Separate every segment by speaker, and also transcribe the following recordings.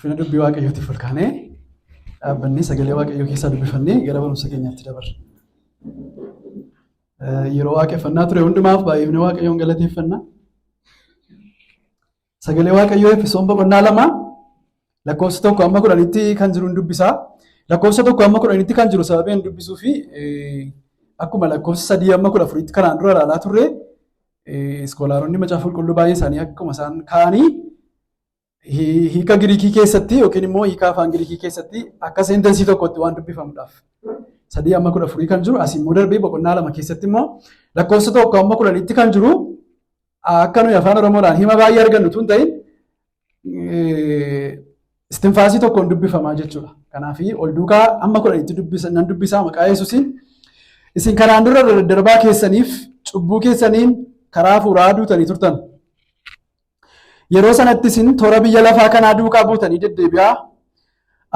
Speaker 1: Ulfina dubbii Waaqayyootiif ol kaanee dhaabbannee sagalee Waaqayyoo keessaa dubbifannee gara barumsa keenyaatti dabarra. Yeroo waaqeffannaa ture hundumaaf baay'ifnee Waaqayyoon galateeffannaa. Sagalee Waaqayyoo Efesoon boqonnaa 2 lakkoofsa 1 amma 10tti kan jiru dubbisaa. Lakkoofsa 1 amma 10tti kan jiru sababii dubbisuu fi akkuma lakkoofsa 3 amma 14tti kanaan dura ilaalaa turre iskoolaaronni macaafa qulqulluu baay'een isaanii akkuma isaan kaa'anii hiika Giriikii keessatti yookiin immoo hiika afaan Giriikii keessatti akka seentensii tokkotti waan dubbifamuudhaaf 3 amma 14 kan jiru asii immoo darbee boqonnaa 2 keessatti immoo lakkoofsa 1 amma 10tti kan jiru akka nuyi afaan Oromoodhaan hima baay'ee argannu tun ta'in istinfaasii tokkoon dubbifamaa jechuudha. Kanaaf ol duukaa amma 10tti nan dubbisaa maqaa Yesuusiin isin kanaan dura daddarbaa keessaniif cubbuu keessaniin karaa fuuraa duutanii turtan. Yeroo sanatti isin toora biyya lafaa kanaa duukaa buutanii deddeebi'aa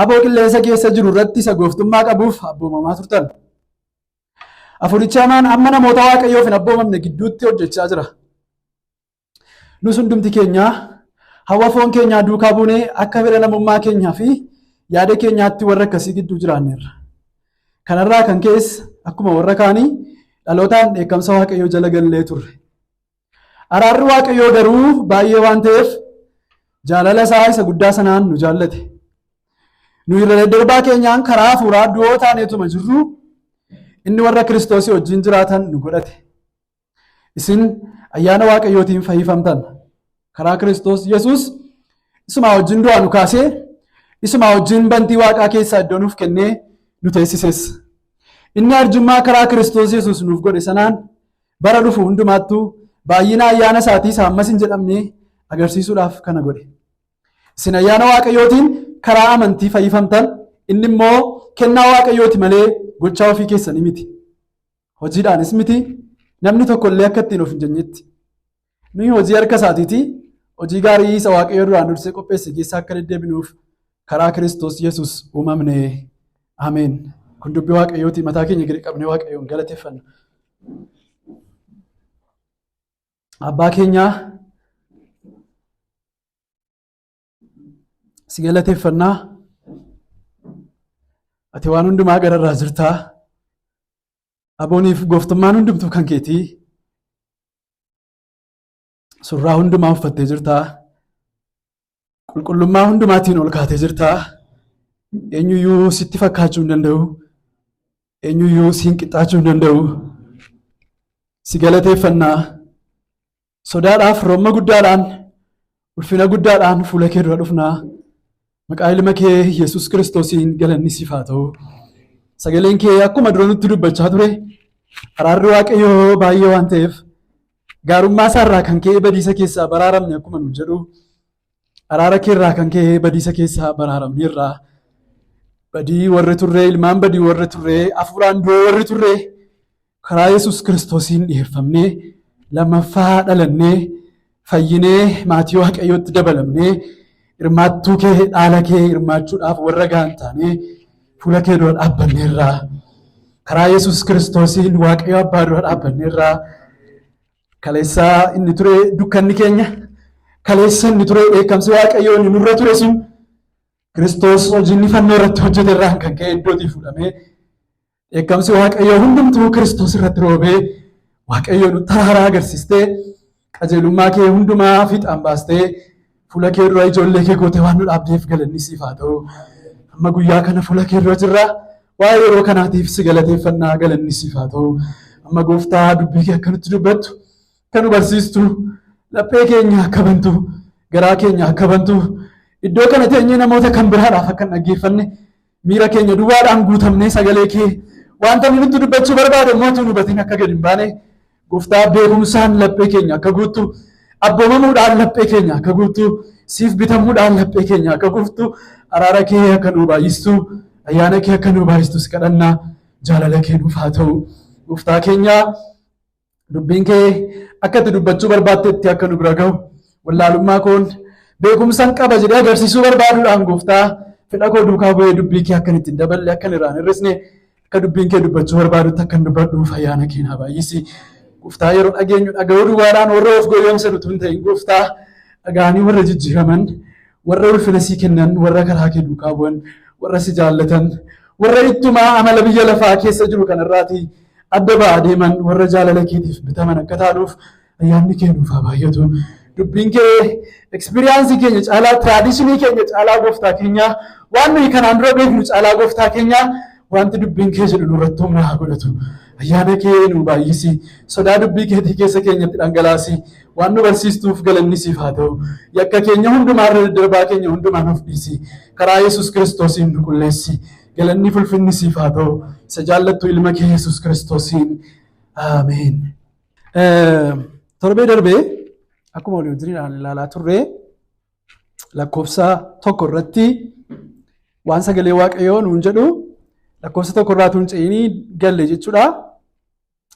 Speaker 1: aboo qilleensa keessa jiru irratti isa gooftummaa qabuuf abboomamaa turtan. Afurichi hamaan amma namoota Waaqayyoof hin abboomamne gidduutti hojjechaa jira. Nus hundumti keenya hawwa foon keenyaa duukaa buunee akka fedha namummaa keenyaa fi yaada keenyaatti warra akkasii gidduu jiraanneerra. Kanarraa kan ka'es akkuma warra kaanii dhalootaan dheekkamsa Waaqayyoo jala gallee turre. Araarri Waaqayyoo garuu baay'ee waan ta'eef jaalala isaa isa guddaa sanaan nu jaallate. Nu irra daddarbaa keenyaan karaa hafuuraa du'oo taaneetuma jirru inni warra Kiristoosii wajjin jiraatan nu godhate. Isin ayyaana Waaqayyootiin fayyifamtan. Karaa Kiristoos Yesuus isuma wajjin du'aa nu kaasee isuma wajjin bantii Waaqaa keessaa iddoo nuuf kennee nu teessises. Inni arjummaa karaa Kiristoos Yesuus nuuf godhe sanaan bara dhufu hundumaattuu baay'ina ayyaana isaatii hammas hin jedhamne agarsiisuudhaaf kana godhe. Isin ayyaana Waaqayyootiin karaa amantii fayyifamtan. Inni immoo kennaa Waaqayyooti malee gochaa ofii keessanii miti. Hojiidhaanis miti. Namni tokko illee akka ittiin of hin jennetti. Nuyi hojii harka isaatiiti. Hojii gaarii isa Waaqayyoo duraan dursee qopheesse keessaa akka deddeebinuuf karaa Kiristoos Yesuus uumamne. Ameen. Kun dubbii Waaqayyooti. Mataa keenya gadi qabnee Waaqayyoon galateeffanna. Abbaa keenyaa si galateeffannaa. Ati waan hundumaa gararraa jirtaa. Abooniif gooftummaan hundumtuu kan keetii. Surraa hundumaa uffattee jirtaa. Qulqullummaa hundumaatiin ol kaatee jirtaa. Eenyuyyuu sitti fakkaachuu hin danda'u. Eenyuyyuu siin qixxaachuu hin danda'u. Si galateeffannaa. Sodaadhaaf rooma guddaadhaan ulfina guddaadhaan fuula kee dura dhufnaa. Maqaa ilma kee Yesuus Kiristoosiin galanni siif haa ta'u. Sagaleen kee akkuma dura nutti dubbachaa ture. Araarri Waaqayyoo baay'ee waan ta'eef gaarummaa isaarraa kan ka'e badiisa keessaa baraaramne akkuma nu jedhu. Araara keerraa kan ka'e badiisa keessaa baraaramneerraa. Badii warri turre, ilmaan badii warri turre, hafuuraan du'oo warri turre karaa Yesuus Kiristoosiin dhiyeeffamnee lammaffaa dhalannee fayyinee maatii Waaqayyootti dabalamnee hirmaattuu kee dhaala kee hirmaachuudhaaf warra gahan taanee fuula kee dura dhaabbanneerraa. Karaa Yesuus Kiristoosiin Waaqayyo Abbaa dura dhaabbanneerraa. Kaleessaa inni ture dukkanni keenya, kaleessa inni ture dheekkamsi Waaqayyoo inni nurra ture sun Kiristoos hojii fannoo irratti hojjeterraan kan ka'e iddootii fuudhamee dheekkamsi Waaqayyoo hundumtuu Kiristoos irratti roobee Waaqayyoo nutti haaraa agarsiistee qajeelummaa kee hundumaa fiixaan baastee fuula kee dura ijoollee kee gootee waan nu dhaabdeef galanni siif haa ta'u. Amma guyyaa kana fuula kee dura jirra. Waa'ee yeroo kanaatiif si galateeffannaa galanni siif haa ta'u. Amma gooftaa dubbii kee akka nutti dubbattu, akka nu barsiistu, laphee keenya akka bantu, garaa keenya akka bantu, iddoo kana teenyee namoota kan biraadhaaf akka hin dhaggeeffanne miira keenya duwwaadhaan guutamnee sagalee kee wanta nutti dubbachuu barbaadu immoo nu hubatiin akka gadi hin baane gooftaa beekumsaan laphee keenya akka guuttu, abboomamuudhaan laphee keenya akka guuttu, siif bitamuudhaan laphee keenya akka guuttu, araara kee akka nu baay'istu, ayyaana kee akka nu baay'istu si kadhannaa. Jaalala kee nuuf haa ta'u. Gooftaa keenya dubbiin kee akka itti dubbachuu barbaaddetti akka nu bira gahu wallaalummaa koon beekumsaan qaba jedhee agarsiisuu barbaaduudhaan gooftaa fedha koo duukaa bu'ee dubbii kee akka ittiin daballe akka irraan hir'isne akka dubbiin kee dubbachuu barbaadutti akka dubbadhuuf ayyaana kee naa baay'isi. Gooftaa yeroo dhageenyu dhaga'uu duwwaadhaan warra of goyoomsan utuu hin ta'in gooftaa dhaga'anii warra jijjiiraman warra ulfina sii kennan, warra karaa kee duukaa bu'an, warra si jaallatan, warra ittumaa amala biyya lafaa keessa jiru kanarraati adda ba'aa deeman, warra jaalala keetiif bitaman akka taanuuf ayyaanni kee nuuf haa baay'atu. Dubbiin kee ekspiriyaansii keenya caalaa, tiraadishinii keenya caalaa gooftaa keenya, waan nuyi kanaan dura beeknu caalaa gooftaa keenya, wanti dubbiin kee jedhu nurratti humna haa godhatu. Ayyaana kee nu baay'isi, sodaa dubbii keetii keessa keenyatti dhangalaasi, waan nu barsiistuuf galanni siif haa ta'u. Yakka keenya hundumaa irra daddarbaa keenya hundumaa nuuf dhiisi, karaa Yesuus Kiristoosiin nu qulleessi. Galanni fulfinni siif haa ta'u, isa jaallattu ilma kee Yesuus Kiristoosiin. Ameen. Torbee darbee akkuma walii wajjiniidhaan ilaalaa turre lakkoofsa tokko irratti waan sagalee Waaqayyoo nuun jedhu lakkoofsa tokko irraa tuun ce'inii galle jechuudha.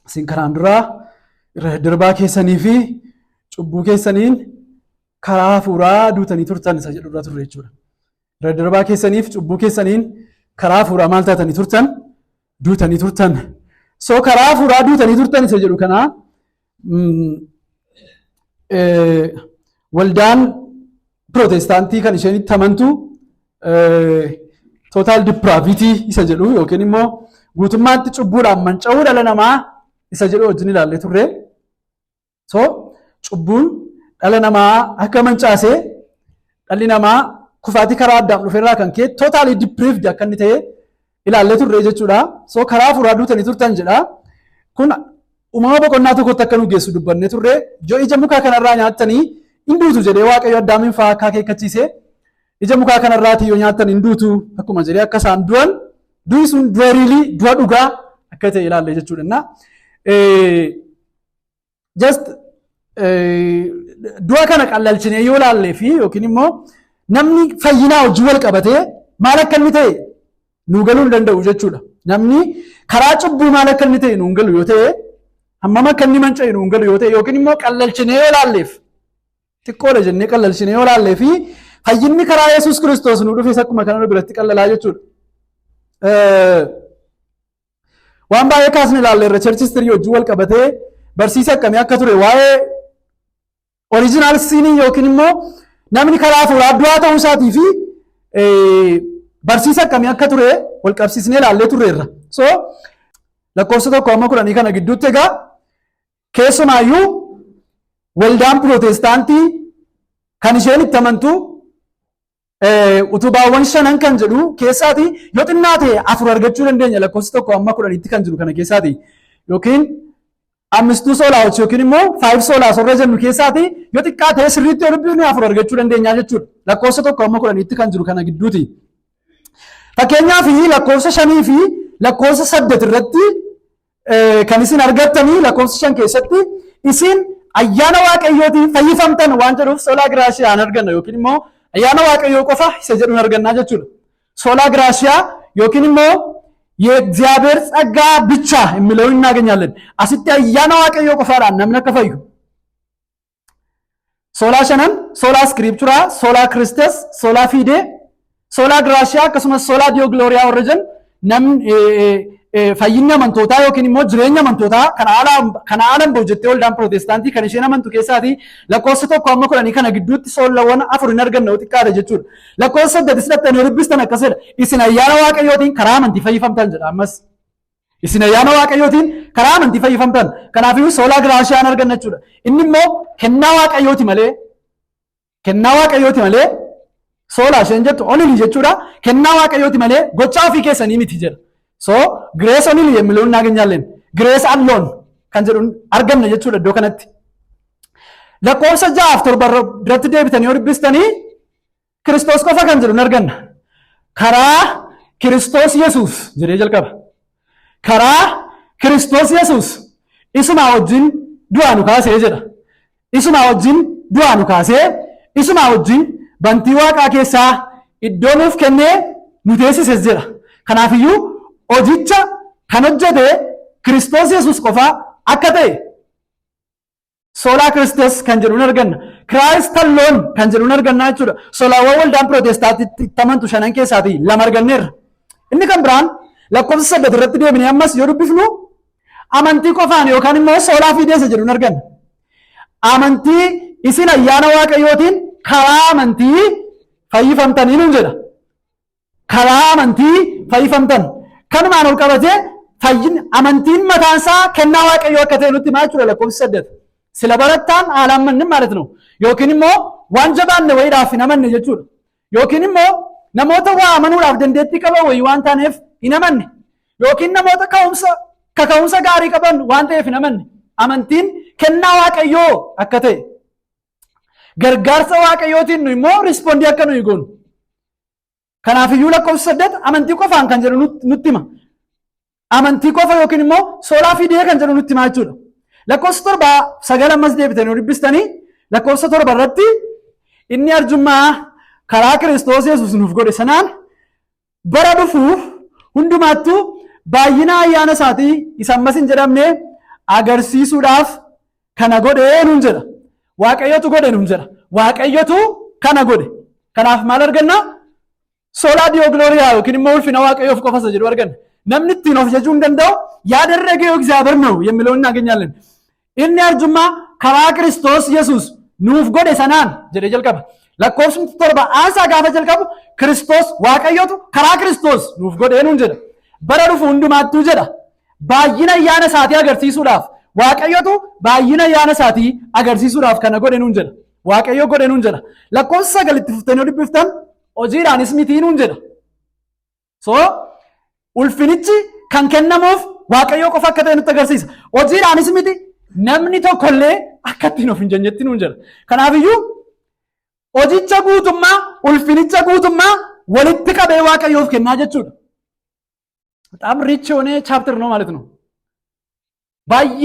Speaker 1: Isin kanaan duraa irra daddarbaa keessanii fi cubbuu keessaniin karaa hafuuraa duutanii turtan isa jedhu irra turre jechuudha. Irra daddarbaa keessaniif cubbuu keessaniin karaa hafuuraa maal taatanii turtan? Duutanii turtan. So karaa hafuuraa duutanii turtan isa jedhu kanaa waldaan pirootestaantii kan isheen itti amantu total depravity isa jedhu yookiin immoo guutummaatti cubbuudhaan manca'uu dhala namaa isa jedhu wajjin ilaallee turre. So cubbuun dhala namaa akka mancaasee dhalli namaa kufaatii karaa addaam dhufeerraa kan ka'e totally depraved akka inni ta'e ilaallee turre jechuudha. So karaa hafuuraa duutanii turtan jedha. Kun uumama boqonnaa tokkotti akka nu geessu dubbannee turre, yoo ija mukaa kanarraa nyaattanii hin duutu jedhee Waaqayyo Addaamiin fa'aa akka akeekkachiise, ija mukaa kanarraatii yoo nyaattan hin duutu akkuma jedhee akka isaan du'an, du'i sun du'a riilii, du'a dhugaa akka ta'e ilaalle jechuudha. Just du'a kana qallalchinee yoo ilaallee fi yookiin immoo namni fayyinaa wajjin wal qabatee maal akka inni ta'e nuu galuu hin danda'u jechuudha. Namni karaa cubbuu maal akka inni ta'e nuun galu yoo ta'e, hammam akka inni manca'e nuun galu yoo ta'e, yookiin immoo qallalchinee yoo ilaalleef, xiqqoodha jennee qallalchinee yoo ilaallee fi fayyinni karaa Yesuus Kiristoos nu dhufes akkuma kana biratti qallalaa jechuudha. Waan baay'ee kaasni ilaalle irra church history wajjin wal qabatee barsiisa akkamii akka ture, waa'ee original sin yookiin immoo namni karaa hafuuraa du'aa ta'uu isaatii fi barsiisa akkamii akka ture wal qabsiisnee ilaallee turreerra. So lakkoofsa 1-10 kana gidduutti egaa keessumaayyuu waldaan pirootestaantii kan isheen itti amantu utubaawwan 5 kan jedhu keessaati yoo xinnaa ta'e 4 argachuu dandeenya. Lakkoofsa 1-10 kan jiru kana keessaati yookiin 5 soolaa yookiin immoo 5 soolaa sorra jennu keessaati yoo xiqqaa ta'e sirriitti yoo dubbifne 4 argachuu dandeenya jechuudha. Lakkoofsa 1-10 kan jiru kana gidduuti. Fakkeenyaaf lakkoofsa 5 fi lakkoofsa 8 irratti kan isin argattanii lakkoofsa 5 keessatti isin ayyaana Waaqayyootiin fayyifamtan waan jedhuuf soolaa giraashiyaa arganna yookiin immoo ayyaana Waaqayyoo qofa isa jedhuun argannaa jechuudha. Soolaa giraashiyaa yookiin immoo የእግዚአብሔር ጸጋ ብቻ የሚለውን እናገኛለን። አስቲ አያና ዋቀዮ ቆፋራን ነምነ ከፈዩ ሶላ ሸነን ሶላ ስክሪፕቹራ ሶላ ክርስቶስ ሶላ ፊዴ ሶላ ግራሺያ ከስመ ሶላ ዲዮ ግሎሪያ ወረጀን ነም ፈይና መንቶታ ዮኪን ሞ ጅሬኛ መንቶታ ከናአለም ቦጀቴ ወልዳን ፕሮቴስታንቲ ከነሸና መንቱ ኬሳቲ ለኮስቶ ኮሞ ኮለኒ ከነ ግዱት ሶለወን አፍሩ ነርገን ነው ጥቃደ ጀቹ ለኮሰ ደስለተ ነርብስተነ ከሰለ ኢስና ያና ዋቀዮቲን ከራመንቲ ፈይፈምታን ጀዳመስ ኢስና ያና ዋቀዮቲን ከራመንቲ ፈይፈምታን ከናፊው ሶላ ግራሺያ ነርገን ነቹ እንሞ ከና ዋቀዮቲ መሌ ሶላ ሸንጀት ኦንሊ ጀቹራ ከና ዋቀዮቲ መሌ ጎቻፊ ከሰኒ ሚትጀር So grace only የሚለውን እናገኛለን። grace alone kan jedhu argamna jechuudha iddoo kanatti. lakkoofsa 6-7 irratti deebitanii yoo dubbistanii Kiristoos qofa kan jedhu arganna. karaa Kiristoos Yesuus jedhee jalqaba. karaa Kiristoos Yesuus isuma wajjin du'aa nu kaasee jedha. isuma wajjin du'aa nu kaasee isuma wajjin bantii waaqaa keessaa iddoo nuuf kennee nu teessises jedha. Kanaafiyyuu hojicha kan hojjete Kiristoos Yesuus qofa akka ta'e sola Kiristoos kan jedhuun arganna. Christ alone kan jedhuun arganna jechuudha. Solaawwan waldaan pirootestaantii tamantu shanan keessaati lama arganneerra. Inni kan biraan lakkoofsa 8 irratti deebinee ammas yoo dubbifnu amantii qofaan yookaan immoo soolaa fideessa jedhuun arganna. Amantii isin ayyaana Waaqayyootiin karaa amantii fayyifamtanii nuun jedha. Karaa amantii fayyifamtan. Kanumaan ol qabatee amantiin mataan isaa kennaa waaqayyoo akka ta'e nutti himaa jechuudha lakkoofsi 8. Sila barattaan haalaan manni ማለት ነው. Yookiin immoo waan jabaanne wayiidhaaf hin amanne jechuudha. Yookiin immoo namoota waa amanuudhaaf dandeettii qaban wayii waan taaneef hin amanne. Yookiin namoota kaka'umsa gaarii qaban waan ta'eef hin amanne. Amantiin kennaa waaqayyoo akka ta'e. Gargaarsa waaqayyootiin nu immoo rispoondii akka nuyi goonu. Kanaafiyyuu lakkoofsi 8 amantii qofaan kan jedhu nutti hima. Amantii qofa yookiin immoo soolaa fidee kan jedhu nutti himaa jechuudha. Lakkoofsa 7 9 ammas deebitanii dubbistanii lakkoofsa 7 irratti inni arjummaa karaa Kiristoos Yesuus nuuf godhe sanaan bara dhufuuf hundumaattuu baay'ina ayyaana isaatii isa ammas hin jedhamne agarsiisuudhaaf kana godhe nuun jedha. Waaqayyotu godhe nuun jedha. Waaqayyotu kana godhe. Kanaaf maal arganna? Soolaa diyooglooriyaa yookiin immoo ulfina waaqayyoof qofasa jedhu arganna. Namni ittiin of jechuu hin danda'u ያደረገው እግዚአብሔር ነው የሚለውን እናገኛለን። inni arjummaa karaa Kiristoos Yesuus nuuf godhe sanaan jedhee jalqaba. Lakkoofsumti 7 aasaa gaafa jalqabu Kiristoos waaqayyotu karaa Kiristoos nuuf godhe nuun jedha. Bara dhufu hundumaattuu jedha. Baay'ina ayyaana isaatii agarsiisuudhaaf waaqayyotu baay'ina ayyaana isaatii agarsiisuudhaaf kana godhe nuun jedha. Waaqayyo godhe nuun jedha. Lakkoofsa 9 itti fuftanii dubbiftan hojiidhaanis miti nuun jedha. So ulfinichi kan kennamuuf waaqayyo qofa akka ta'e nutti agarsiisa. Hojiidhaanis miti namni tokkollee akka ittiin of hin jennetti nuun jedha. Kanaafiyyuu hojicha guutummaa ulfinicha guutummaa walitti qabee waaqayyoof kennaa jechuudha. በጣም ሪች የሆነ ቻፕተር ነው ማለት ነው። ባየ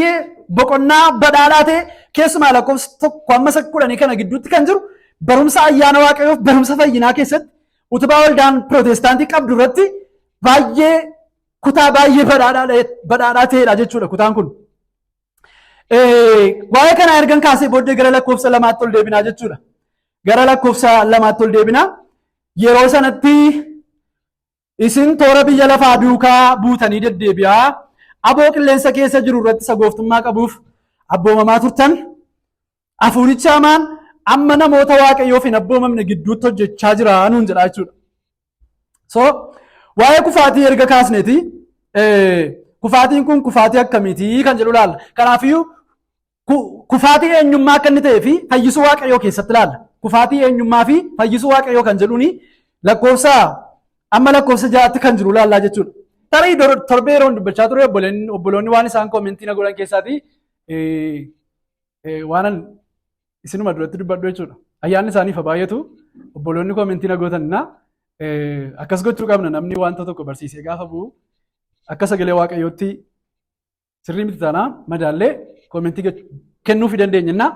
Speaker 1: በቆና በዳላቴ keessumaa lakkoofsa tokko amma kudhanii kana gidduutti kan jiru barumsa ayyaana waaqayyoof barumsa fayyinaa keessatti utubaa waldaan pirootestaantii qabdu irratti baay'ee kutaa baay'ee badhaadhaa ta'edha jechuudha kutaan kun. Waa'ee kana ergan kaasee booddee gara lakkoofsa 2tti ol deebinaa jechuudha. Gara lakkoofsa 2tti ol deebinaa yeroo sanatti isin toora biyya lafaa duukaa buutanii deddeebi'aa aboo qilleensa keessa jiru irratti sagooftummaa qabuuf abboomamaa turtan hafuuricha hamaan amma namoota waaqayyoof hin abboomamne gidduutti hojjechaa jira nuun jedha jechuudha. So waa'ee kufaatii erga kaasneeti kufaatiin kun kufaatii akkamiitii kan jedhu laalla. Kanaafiyyuu kufaatii eenyummaa akka inni ta'ee fi fayyisuu waaqayyoo keessatti laalla. Kufaatii eenyummaa fi fayyisuu waaqayyoo kan jedhuuni lakkoofsa amma lakkoofsa 6tti kan jiru laallaa jechuudha. Tarii torbee yeroon dubbachaa ture obboloonni waan isaan koomentii na godhan keessaati waanan isinuma duratti dubbadhu jechuudha. Ayyaanni isaaniif baay'atu obboloonni koomentii na gootanna akkas gochuu qabna namni wanta tokko barsiisee gaafa bu'u akka sagalee waaqayyootti sirrii miti taana madaallee koomentii kennuu fi dandeenyenna.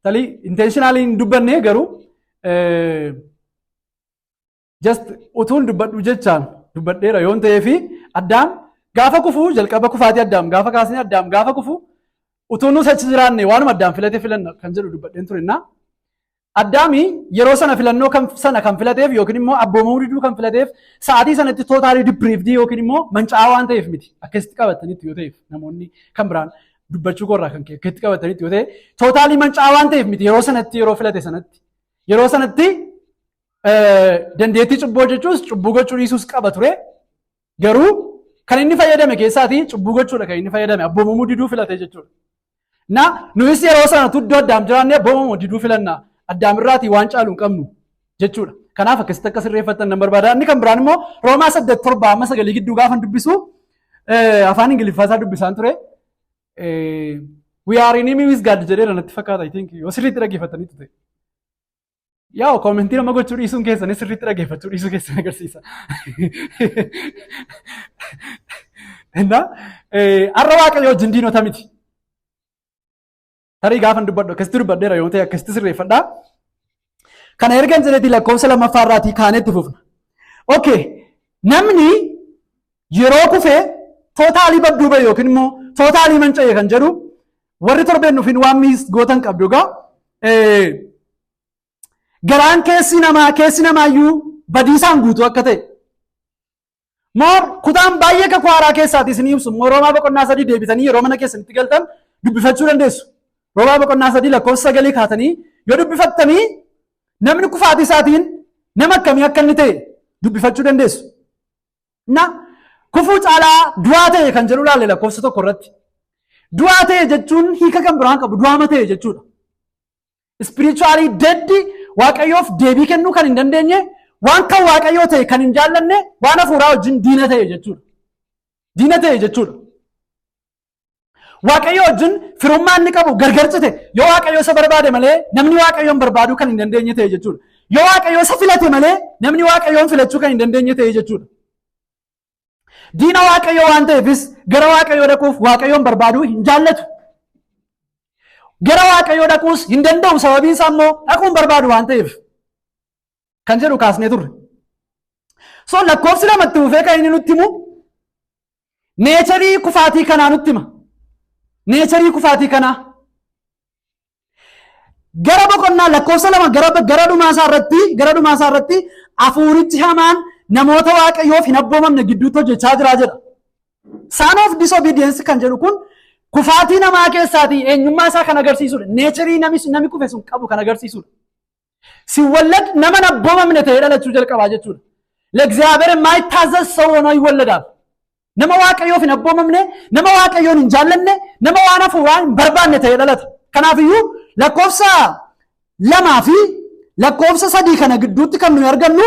Speaker 1: Tarii intentionally hin dubbanne garuu just utuun dubbadhu jechaan dubbadheera yoon ta'ee fi addaam gaafa kufu jalqaba kufaatii addaam gaafa kaasanii addaam gaafa kufu utuun nus achi jiraanne waanuma addaam filatee filanna kan jedhu dubbadheen turenna. Addaami yeroo sana filannoo sana kan filateef yookiin immoo abboomamuu diduu kan filateef sa'aatii sanatti tootaalii dipriivdii yookiin immoo manca'aa waan ta'eef miti akkasitti qabatanitti yoo ta'eef namoonni kan biraan dubbachuu korraa kan akkasitti qabatanitti yoo ta'e tootaalii manca'aa waan ta'eef miti yeroo sanatti yeroo filate sanatti yeroo sanatti dandeettii cubbuu jechuus cubbuu gochuu dhiisuus qaba ture garuu kan inni fayyadame keessaatii cubbuu gochuudha kan inni fayyadame abboomamuu diduu filate jechuudha. Na nuyis yeroo sana tuddoo addaam jiraannee abboomamuu diduu filannaa addaamirraatii waan caalu hin qabnu jechuudha. Kanaaf akkasitti akka sirreeffattan nan barbaada. Inni kan biraan immoo Roomaa 8:7 amma 9 gidduu gaafan dubbisu afaan Ingiliffaasaa dubbisaan ture. We are enemy with God jedheera natti fakkaata I think yoo sirriitti dhaggeeffattaniitu ta'e. Yaa koomentii nama gochuu dhiisuun keessanii sirriitti dhaggeeffachuu dhiisuu keessan agarsiisa. Har'a waaqayyo wajjin diinota miti. Tarii gaafan dubbadhu akkasitti dubbadheera yoo ta'e akkasitti sirreeffadhaa. Kana ergan jedhetii lakkoofsa 2ffaarraatii kaanetti fufna. Okay, namni yeroo kufee tootaalii badduu ba'e yookiin immoo tootaalii manca'e kan jedhu warri torbeen dhufin waan miis gootan qabdu egaa garaan keessi namaayyuu badiisaan guutuu akka ta'e. Moor kutaan baay'ee kakuu haaraa keessaati isin ibsu Roomaa boqonnaa 3 deebitanii yeroo mana keessanitti galtan dubbifachuu dandeessu. Roomaa boqonnaa 3 lakkoofsa 9 kaatanii yoo dubbifattanii namni kufaatii isaatiin nama akkamii akka inni ta'e dubbifachuu dandeessu. Na kufuu caalaa du'aa ta'e kan jedhu ilaalle lakkoofsa tokko irratti. Du'aa ta'e jechuun hiika kan biraan qabu du'aama ta'e jechuudha. Spiritually dead waaqayyoof deebii kennuu kan hin dandeenye waan kan waaqayyoo ta'e kan hin jaallanne waan hafuuraa wajjin diina ta'e jechuudha. Diina ta'e jechuudha. Waaqayyo wajjin firummaa inni qabu gargar cite yoo waaqayyo isa barbaade malee namni waaqayyoon barbaaduu kan hin dandeenye ta'e jechuudha. Yoo waaqayyo isa filate malee namni waaqayyoon filachuu kan hin dandeenye ta'e jechuudha. Diina waaqayyo waan ta'eefis gara waaqayyoo dhaquuf waaqayyoon barbaaduu hin jaallatu. Gara waaqayyoo dhaquus hin danda'u sababiin isaa immoo dhaquun barbaadu waan ta'eef kan jedhu kaasnee turre. So lakkoofsi lamatti dhufee kan inni nutti himu neecharii kufaatii kanaa nutti hima. Neecharii kufaatii kanaa gara boqonnaa lakkoofsa lama gara dhumaasaa irratti hafuurichi hamaan namoota waaqayyoof hin abboomamne gidduutti hojjechaa jira jedha. Son of disobedience kan jedhu kun kufaatii namaa keessaatii eenyummaa isaa kan agarsiisudha. Neecharii namni kufe sun qabu kan agarsiisudha. ሲወለድ nama hin abboomamne ta'ee dhalachuu jalqabaa jechuudha. ለእግዚአብሔር የማይታዘዝ ሰው ሆኖ ይወለዳል. nama waaqayyoof hin abboomamne, nama waaqayyoon hin jaallanne, nama waan hafuuraa hin barbaanne ta'ee dhalata. Kanaafiyyuu lakkoofsa lamaa fi lakkoofsa sadii kana gidduutti kan nuyi argannu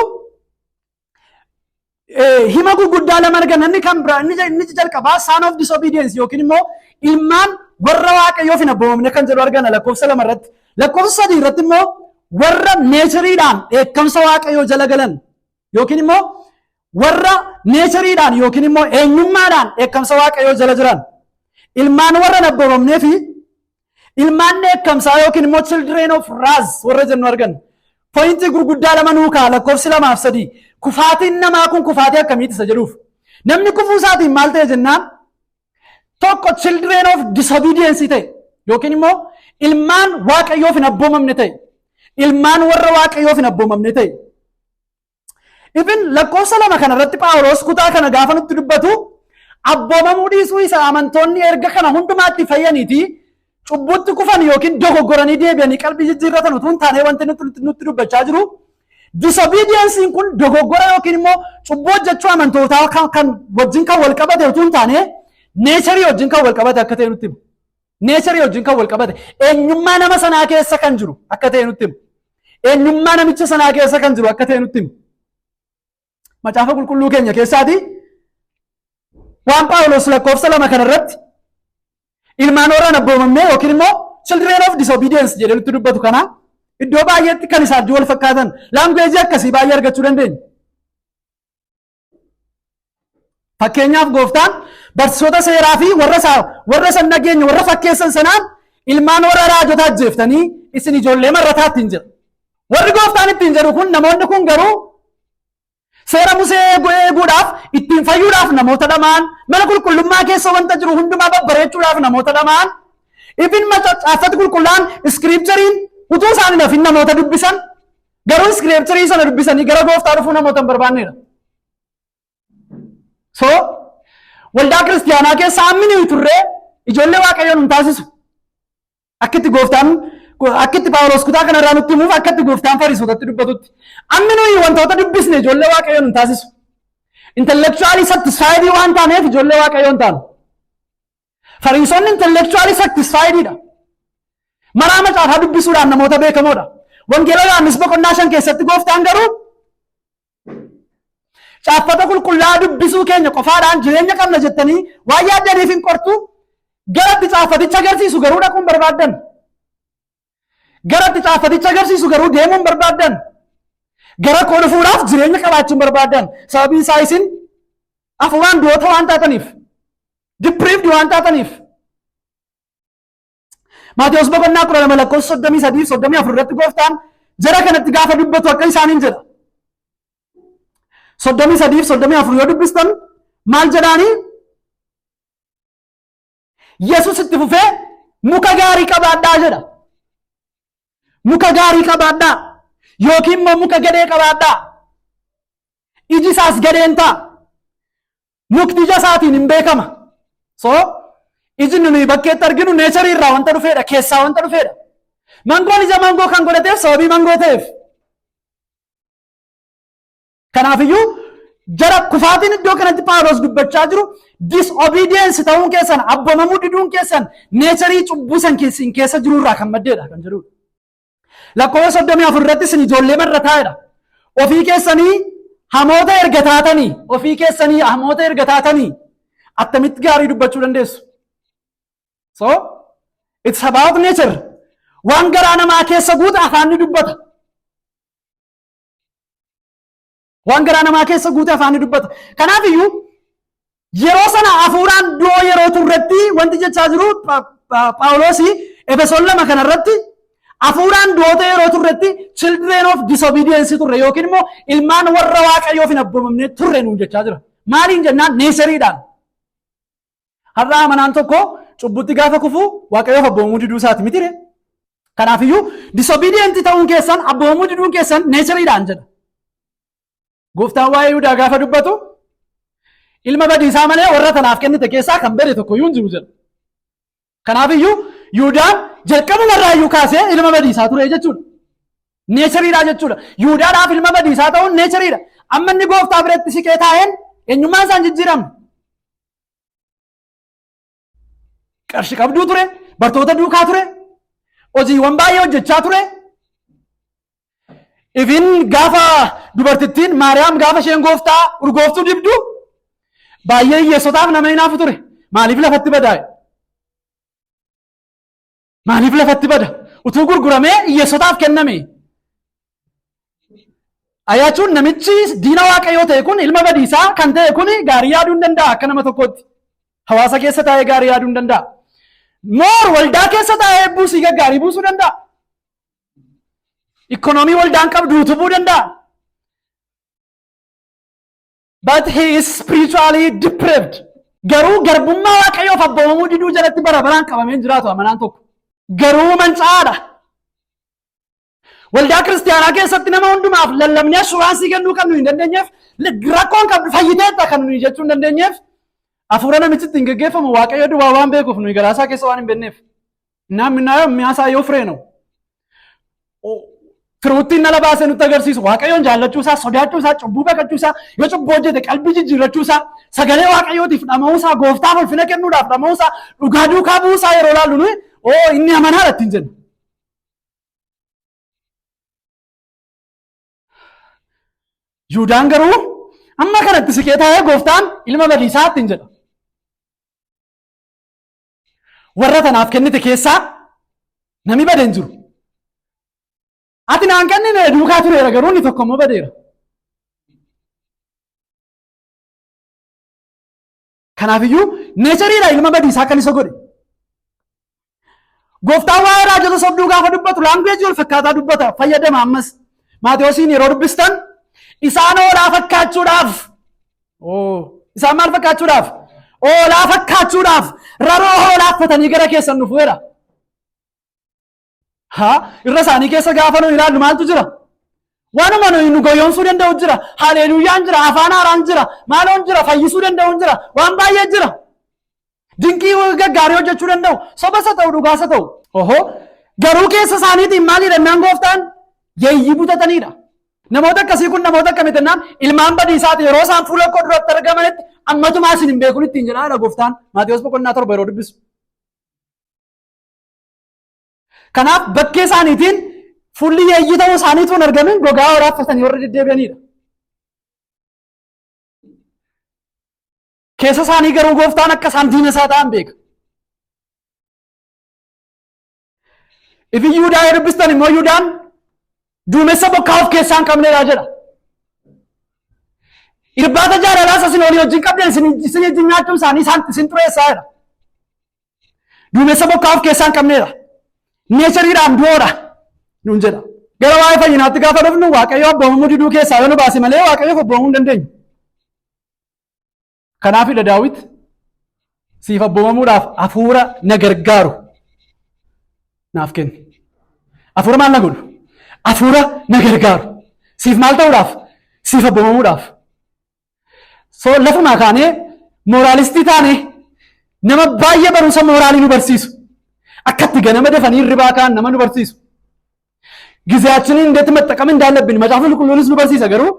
Speaker 1: hima gurguddaa lama arganna. Inni kan biraa inni jalqabaa son of disobedience yookiin immoo ilmaan warra waaqayyoof hin abboomamne kan jedhu arganna lakkoofsa lama irratti. Lakkoofsa sadii irratti immoo warra neechariidhaan dheekkamsa waaqayyoo jala galan yookiin immoo warra neechariidhaan yookiin immoo eenyummaadhaan dheekkamsa waaqayyoo jala jiran ilmaan warra hin abboomamnee fi ilmaan dheekkamsaa yookiin immoo children of wrath warra jennu arganna. Pointii gurguddaa lama nuu ka'a lakkoofsi lamaaf sadii. Kufaatiin namaa kun kufaatii akkamiiti isa jedhuuf. Namni kufuu isaatiin maal ta'e jennaan tokko children of disobedience ta'e yookiin immoo ilmaan waaqayyoof hin abboomamne ta'e. Ilmaan warra waaqayyoof hin abboomamne ta'e. Ibin lakkoofsa lama kana irratti Phaawulos kutaa kana gaafa nutti dubbatu abboomamuu dhiisuu isa amantoonni erga kana hundumaatti fayyaniiti cubbutti kufan yookiin dogoggoranii deebi'anii qalbii jijjiirratan utuu hin taane wanti nutti dubbachaa jiru. Disobediensiin kun dogoggora yookiin immoo cubbuu hojjechuu amantootaa kan wajjin kan wal qabate utuu hin taane neecharii wajjin kan wal qabate akka ta'e nutti himu. Neecharii wajjin kan wal qabate eenyummaa nama sanaa keessa kan jiru akka ta'e nutti himu. Eenyummaa namicha sanaa keessa kan jiru akka ta'e nutti himu. Macaafa qulqulluu keenya keessaati waan Phaawulos lakkoofsa lama kana irratti ilmaan warra hin abboomamne yookiin immoo children of disobedience jedhee nutti dubbatu kana iddoo baay'eetti kan isaan wal fakkaatan laanguweejii akkasii baay'ee argachuu dandeenya. Fakkeenyaaf gooftaan barsiisota seeraa fi warra san nageenya warra fakkeessan sanaan ilmaan warra raajota ajjeeftanii isin ijoollee marrataa ittiin jedha. Warri gooftaan ittiin jedhu kun namoonni kun garuu seera Musee eeguudhaaf ittiin fayyuudhaaf namoota lamaan mana qulqullummaa keessa wanta jiru hundumaa babbareechuudhaaf namoota lamaan ibin macaafata qulqullaan iskiriipchariin utuu isaan hin hafin namoota dubbisan garuu iskiriipcharii sana dubbisanii gara gooftaa dhufuu namoota hin barbaannedha. So waldaa kiristiyaanaa keessa ammini turree ijoollee waaqayyoon hin taasisu. Akkitti Phaawulos kutaa kanarraa nutti himuuf akkatti gooftaan fariisotatti dubbatutti ammini wantoota dubbisne ijoollee waaqayyoon hin taasisu. Intellectually satisfied waan taaneef ijoollee waaqayyoon taanu. Fariisonni intellectually satisfiedidha. Maraa macaafaa dubbisuudhaan namoota beekamoodha. Wangeela Yohaannis boqonnaa 5 keessatti gooftaan garuu caafata qulqullaa'aa dubbisuu keenya qofaadhaan jireenya qabna jettanii waan yaaddaniif hin qortu garatti caafaticha agarsiisu garuu dhaquun barbaaddan. Garatti caafaticha agarsiisu garuu deemuun barbaaddan. Gara koo dhufuudhaaf jireenya qabaachuun barbaaddan. Sababiin isaa isin hafuuraan du'oota waan taataniif. Depraved waan taataniif. Maatewos boqonnaa 12 lakkoofsa 33 fi 34 irratti gooftaan jara kanatti gaafa dubbatu akka isaaniin jedha. 33 fi 34 yoo dubbistan maal jedhaanii? Yesuus itti fufee muka gaarii qabaadhaa jedha. Muka gaarii qabaadhaa yookiin immoo muka gadhee qabaadhaa. Iji isaas gadheen ta'a. Mukti ija isaatiin hin beekama. So iji nuyi bakkeetti arginu neecharii irraa wanta dhufeedha, keessaa wanta dhufeedha. Mangoon ija mangoo kan godhateef sababii mangoo ta'eef. Kanaafiyyuu jara kufaatiin iddoo kanatti Phaawulos dubbachaa jiru disobedience ta'uun keessan abbamamuu diduun keessan neecharii cubbuu san keessa jirurraa kan maddeedha kan jedhudha. Lakkoofsa 34 irratti isin ijoollee marra taa'edha. Ofii keessanii hamoota erga taatanii attamitti gaarii dubbachuu dandeessu? So it's about nature. Waan garaa namaa keessa guutu afaan ni dubbata. Waan garaa namaa keessa guutu afaan ni dubbata. Kanaafiyyuu yeroo sana hafuuraan du'oo yeroo turretti wanti jechaa jiru Phaawulos Efesoon 2 kanarratti hafuuraan du'oota yeroo turretti children of disobedience turre yookiin immoo ilmaan warra Waaqayyoof hin abbamamne turre nuun jechaa jira. Maaliin jennaan neechariidhaan. Har'a amanaan tokko cubbutti gaafa kufu Waaqayyoof abbamamuu diduu isaati mitire. Kanaafiyyuu disobedient ta'uun keessan abbamamuu diduun keessan neechariidhaan jedha. Gooftaan waa'ee Yihudaa gaafa dubbatu ilma badiisaa malee warra tanaaf kennite keessaa kan bade tokko iyyuu hin jiru jedha. Kanaafiyyuu Yihudaan jalqabuma irraa iyyuu kaasee ilma badiisaa ture jechuudha. Neechariidha jechuudha. Yihudaadhaaf ilma badiisaa ta'uun neechariidha. Amma inni gooftaa biratti siqee taa'een eenyummaan isaan jijjiiramne. Qarshi qabduu ture, bartoota duukaa ture, hojiiwwan baay'ee hojjechaa ture. Ifin gaafa dubartittiin Maariyaam gaafa isheen gooftaa urgooftuu dibdu baay'ee hiyyeessotaaf nama hinaafu ture. Maaliif lafatti badaa'e? Maaliif lafatti bada? Utuu gurguramee hiyyeessotaaf kenname. Ayaachuun namichi diina Waaqayyoo ta'e kun ilma badiisaa kan ta'e kun gaarii yaaduu hin danda'a akka nama tokkootti. Hawaasa keessa taa'ee gaarii yaaduu hin danda'a. Moor waldaa keessa taa'ee buusii gaggaarii buusuu danda'a. Ikonoomii waldaan qabdu utubuu danda'a. But he is spiritually depraved. Garuu garbummaa Waaqayyoof abbamamuu diduu jalatti bara baraan qabamee jiraatu amanaan tokko. Garuu mancaadha. Waldaa kiristaanaa keessatti nama hundumaaf lallabnee assuraansii kennuu kan nuyi hin dandeenyeef rakkoon qabdu fayyiteetta kan nuyi jechuu hin dandeenyeef hafuura namichitti hin geggeeffamu Waaqayyo duwwaa waan beekuuf nuyi garaasaa keessa waan hin beekneef. Namni mi'aasaa yoo firee na'u. Firuuttiin nala baasee nutti agarsiisu Waaqayyoon jaallachuusaa, sodaachuusaa, cubbuu baqachuusaa, yoo cubbuu hojjete qalbii jijjiirrachuusaa, sagalee Waaqayyootiif dhama'uusaa, gooftaaf ulfina kennuudhaaf dhama'uusaa, dhugaa duukaa bu'uusaa yeroo ilaallu nuyi inni amanaadha ittiin jenna. Yihudaan garuu amma kanatti siqee taa'ee gooftaan ilma badiisaa ittiin jedha. Warra tanaaf kennite keessaa namni badee hin jiru. Ati naan kennine duukaa tureera garuu inni tokko immoo badeera. Kanaafiyyuu neechariidha ilma badiisaa kan isa godhe. Gooftaan waa'ee raajota sobduu gaafa dubbatu laanguweejii wal fakkaataa dubbata fayyadama ammas. Maatiyoosiin yeroo dubbistan isaan hoolaa fakkaachuudhaaf isaan maal fakkaachuudhaaf? Hoolaa fakkaachuudhaaf raroo hoolaa uffatanii gara keessan dhufuudha. Irra isaanii keessa gaafa nuyi ilaallu maaltu jira? Waanuma nuyi nu goyoomsuu danda'u jira. Haleluuyaan jira, afaan haaraan jira, maaloon jira, fayyisuu danda'u jira, waan baay'ee jira. Dinqii gaggaarii hojjechuu danda'u, sobasa ta'u, dhugaasa ta'u. Garuu keessa isaaniitiin maaliidha jennaan gooftaan? Yeeyyii butatanidha. Namoota akkasii kun namoota akkamitti jennaan ilmaan badiisaati yeroo isaan fuula koo duratti argamanitti ammatumaa isin hin beekun ittiin jedhaadha gooftaan. Maatiyoos 7 yeroo dubbisu. Kanaaf bakkee isaaniitiin fuulli yeeyyii ta'uu isaaniitu hin argamin gogaa horaa uffatanii warra deddeebi'anidha. Keessa isaanii garuu gooftaan akka isaan diina isaa ta'an beeka. Ifi Yihudaa yoo dubbistan immoo Yihudaan duumessa bokkaa of keessaa hin qabneedha jedha. Irbaata jaalalaas isin olii wajjin qabdan isin wajjin nyaachuun isaanii isin xureessaadha. Duumessa bokkaa of keessaa hin qabneedha. Neechariidhaan du'oodha nuun jedha. Gara waa'ee fayyinaatti gaafa dhufnu Waaqayyo abbamamuu diduu keessaa yoo nu baase malee Waaqayyoof abbamamuu hin dandeenyu. Kanaafidha Daawit siif abbamamuudhaaf hafuura na gargaaru naaf kenni. Hafuura maal na godhu? Hafuura na gargaaru. Siif maal ta'uudhaaf? Siif abbamamuudhaaf. So lafumaa kaanee mooraalistii taane nama baay'ee barumsa mooraalii nu barsiisu. Akkatti ganama dafanii hirribaa kaan nama nu barsiisu. Gizeyaachiniin indeetti maxxaqama እንዳለብን መጽሐፍ ቅዱስ nu barsiisa garuu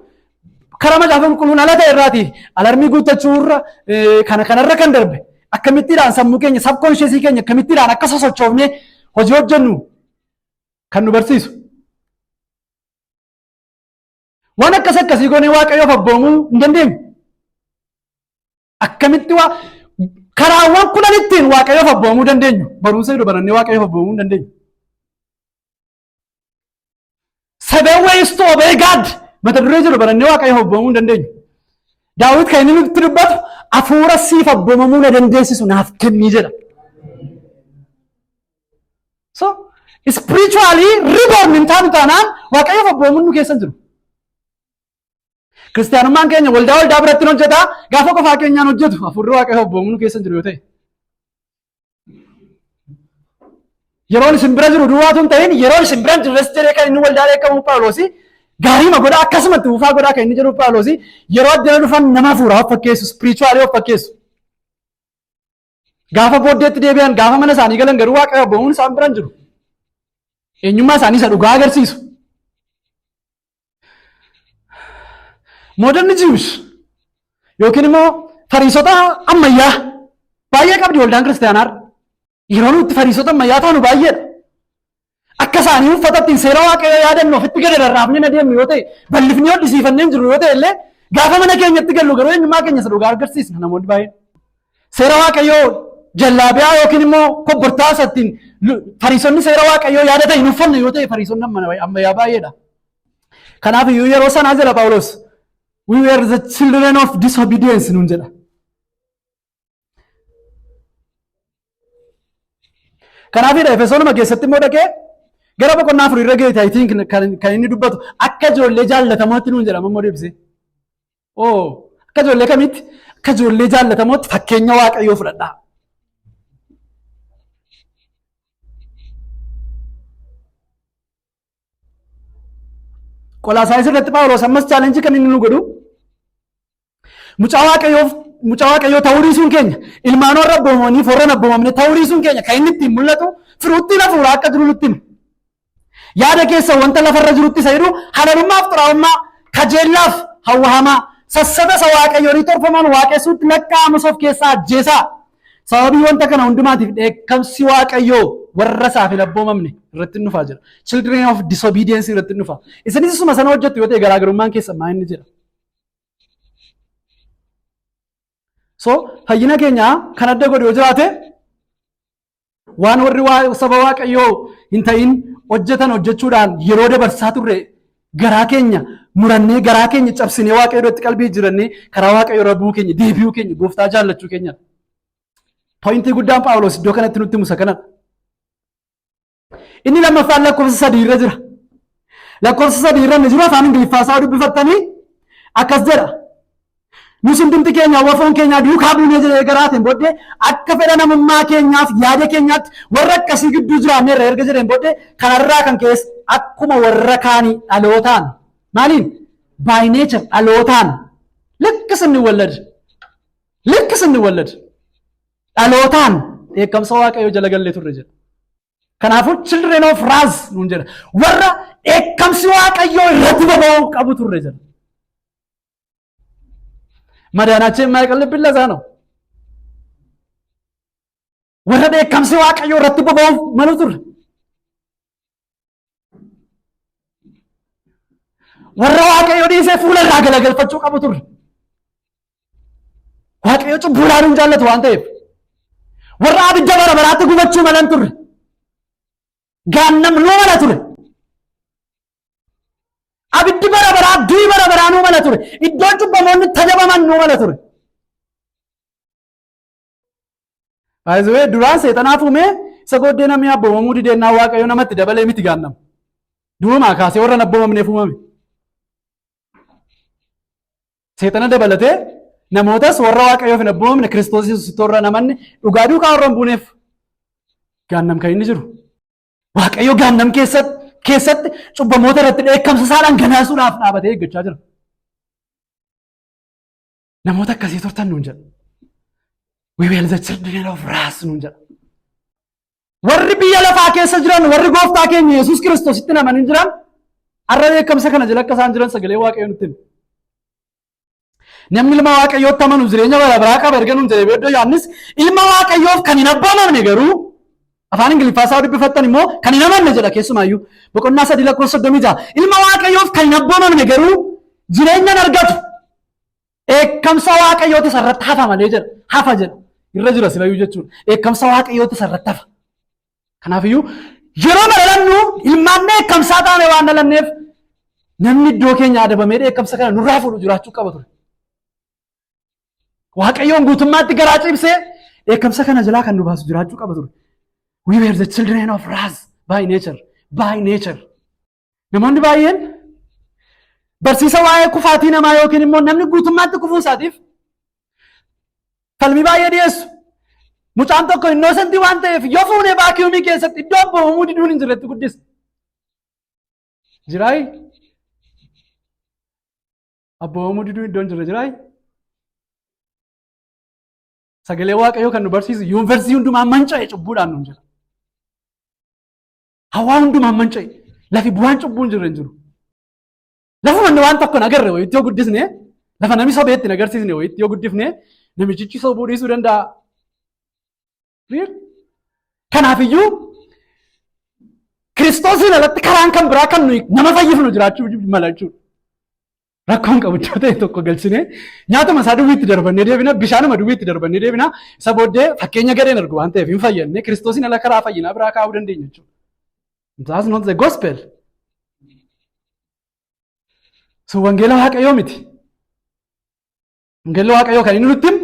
Speaker 1: Karaa macaafa qulqulluun ala ta'e irraati alarmii guuttachuu irra kanarra kan darbe akkamittiidhaan sammuu keenya sabkonsheesii keenya akkamittiidhaan akka sosochoofnee hojii hojjennu kan nu barsiisu. Waan akkasii goonee Waaqayyoof abboomuu hin dandeenyu. Akkamitti karaawwan kudhan ittiin Waaqayyoof abboomuu dandeenyu barumsa yeroo barannee Waaqayyoof abboomuu hin dandeenyu. 7 ways to obey God mata duree jiru barannee Waaqayyoof abboomuu hin dandeenyu. Daawit kan inni nutti dubbatu hafuura siif abboomamuu na dandeessisu naaf kennii jedha. So spiritually reborn hin taanu taanaan Waaqayyoof abboomuun nu keessa jiru. Kiristaanummaan keenya waldaa biratti hojjeta gaafa qofaa keenyaan hojjetu hafuurri Waaqayyoof abboomuun nu keessa jiru yoo ta'e. Yeroon isin bira jiru duwwaatu hin ta'in yeroon isin bira jirres jedhee kan inni waldaa eekamu Phaawulosi gaarii godhaa akkasumatti ufaa godhaa kan inni jedhu Phaawulosi yeroo addana dhufan nama hafuuraa of fakkeessu spiritually of fakkeessu. Gaafa booddeetti deebi'an gaafa mana isaanii galan garuu Waaqayyoof abboomuun isaan bira jiru. Eenyummaa isaanii isa dhugaa agarsiisu. Modern Jews yookiin immoo Fariisota ammayyaa baay'ee qabdi waldaan kiristaanaa. Yeroo nuti Fariisota ammayyaa taanu baay'eedha. Akka isaanii uffata ittiin seera Waaqayyoo yaadannu ofitti gadi rarraafnee adeemnu yoo ta'e bal'ifnee hodhisiifannee jiru yoo ta'e illee gaafa mana keenyatti gallu garuu eenyummaa keenya isa dhugaa agarsiisna namoonni baay'een. Seera Waaqayyoo jallaabiyaa yookiin immoo kobbortaa isattiin Fariisonni seera Waaqayyoo yaadatan hin uffanne yoo ta'e Fariisonni ammayyaa baay'eedha. Kanaaf iyyuu yeroo sanaa jala Phaawulos we were the children of disobedience nuun jedha. Kanaafidha Efesoonuma keessatti immoo dhaqee gara boqonnaa 4 irra geete I think kan inni dubbatu akka ijoollee jaallatamooti nuun jedhama immoo deebisee. Akka ijoollee kamitti? Akka ijoollee jaallatamooti fakkeenya Waaqayyoo fudhadhaa. Qolaasaayis irratti Phaawulos ammas chaalenjii kan inni nu godhu mucaa Waaqayyoo ta'uu dhiisuun keenya ilmaan warra abboomanii forroon abboomamne ta'uu dhiisuun keenya kan inni ittiin mul'atu firuutti hafuuraa akka jiru nutti hima. Yaada keessa wanta lafarra jirutti isa jedhu halalummaaf xuraa'ummaa kajeellaaf hawwahamaa sassata isa Waaqayyoon torfaman waaqessuutti lakkaa'amus of keessaa ajjeesaa. Sababii wanta kana hundumaatiif dheekkamsi Waaqayyoo warra isaaf hin abboomamne irratti dhufaa jira. Children of disobedience irratti dhufa. Isinis isuma sana hojjettu yoo ta'e garaagarummaan keessa maa inni jira. So fayyina keenya kan adda godhu yoo jiraate waan warri saba Waaqayyoo hin ta'in hojjetan hojjechuudhaan yeroo dabarsaa turre garaa keenya murannee garaa keenya cabsinee Waaqayyoo irratti qalbii jirannee karaa Waaqayyoo irra bu'uu keenya deebi'uu keenya gooftaa jaallachuu keenya. Pointii guddaan Phaawulos iddoo kanatti nutti musa kanadha. Inni lammaffaan lakkoofsa 3 irra jira. Lakkoofsa 3 irra jiru afaan Ingiliffaa isaa dubbifattanii akkas jedha. Nus hundumti keenya wafoon keenya duukaa buunee jedhee garaatiin booddee akka fedha namummaa keenyaaf yaada keenyaatti warra akkasii gidduu jiraannee irra erga jedheen booddee kanarraa kan keessa akkuma warra kaanii dhalootaan maaliin by nature dhalootaan likkisinni wallad dhalootaan dheekkamsa Waaqayyoo jala gallee turre jedha. Kanaafuu children of wrath nuun jedha warra dheekkamsi Waaqayyoo irratti boba'uu qabu turre jedha. Madaanaችን የማይቀልብን ለዛ ነው። warra dheekkamsi Waaqayyoo irratti boba'uuf malu turre. Warra Waaqayyoo dhiisee fuula irraa galagalfachuu qabu turre. Waaqayyoo cubbuudhaan hin jaallatu waan ta'eef. Warra abidda bara baraatti gubachuu malan turre. Gaannam nuu mala ture. Abiddi bara baraa du'i bara baraa nuu mala ture. Iddoon cubbamoonni tajabaman nuu mala ture. Baay'ee duraan seexanaaf uume isa gooddee namni abboomamuu dideennaa Waaqayyoo namatti dabalee miti gaannam. Duumaa kaasee warra abboomamneef uumame. Seexana dabalatee namootas warra Waaqayyoof hin abboomamne Kiristoos Yesuusitti warra namanne dhugaa duukaa warra hin buuneef gaannam kan inni jiru. Waaqayyoo gaannam keessatti cubbamoota irratti dheekkamsa isaadhaan ganaasuudhaaf dhaabatee eeggachaa jira. Namoota akkasii turtan nuun jedha. We will the children of wrath nuun jedha. Warri biyya lafaa keessa jiran warri gooftaa keenya Yesuus Kiristoositti namanii jiran har'a dheekkamsa kana jala akka isaan jiran sagalee Waaqayyoo nutti hima. namni ilma waaqayyootti amanu jireenya bara baraa qaba erganuun jedhe beeddoo Yohaannis ilma waaqayyoof kan hin abboomamne garuu afaan Ingiliffaa isaa dubbifattan immoo kan hin amanne jedha keessumaayyuu boqonnaa 3:36 ilma waaqayyoof kan hin abboomamne garuu jireenya hin argatu eekkamsa waaqayyooti sarratti hafa malee jedha hafa jedha irra jira silayyuu jechuudha eekkamsa waaqayyooti sarratti hafa kanaafiyyuu yeroo maralannu ilmaannee eekkamsaa taane waan dhalanneef namni iddoo keenya adabamee eekkamsa kana nurraa fuudhu jiraachuu qaba ture waaqayyoon guutummaatti garaa cibsee eekkamsa kana jalaa kan nu baasu jiraachuu qaba ture. We were the children of wrath by nature. By nature. Namoonni baay'een barsiisa waa'ee kufaatii namaa yookiin immoo namni guutummaatti kufuu isaatiif falmii baay'ee dhiyeessu. Mucaan tokko innoosentii waan ta'eef yoo fuunee vaakiyuumii keessatti iddoo abboomamuu diduun hin jirretti guddisa. Jiraayi? Abboomamuu diduun iddoo hin jirre jiraayi? Sagalee waaqayyoo kan nu barsiisu yuunivarsiitii hundumaan manca'e cubbuudhaan nuun jira. Hawaa hundumaan manca'e lafi bu'aan cubbuu hin jirre hin jiru. Lafumanne waan tokko nagarre wayitti yoo guddisne lafa namni sobeetti nagarsiisne wayitti yoo guddifne namichichi sobuu dhiisuu danda'a. Kanaafiyyuu Kiristoosiin alatti karaan kan biraa kan nuyi nama fayyifnu jiraachuu mala jechuudha. Rakkoon qabu ta'e tokko galchine nyaatuma isaa duwwiitti darbannee deebina bishaanuma duwwiitti darbannee deebina isa booddee fakkeenya gadheen argu waan ta'eef hin fayyadne Kiristoosiin ala karaa fayyinaa biraa kaa'uu dandeenya jechuudha. That's not the gospel. So wangeela waaqayyoo miti. Wangeela waaqayyoo kan inni nutti himu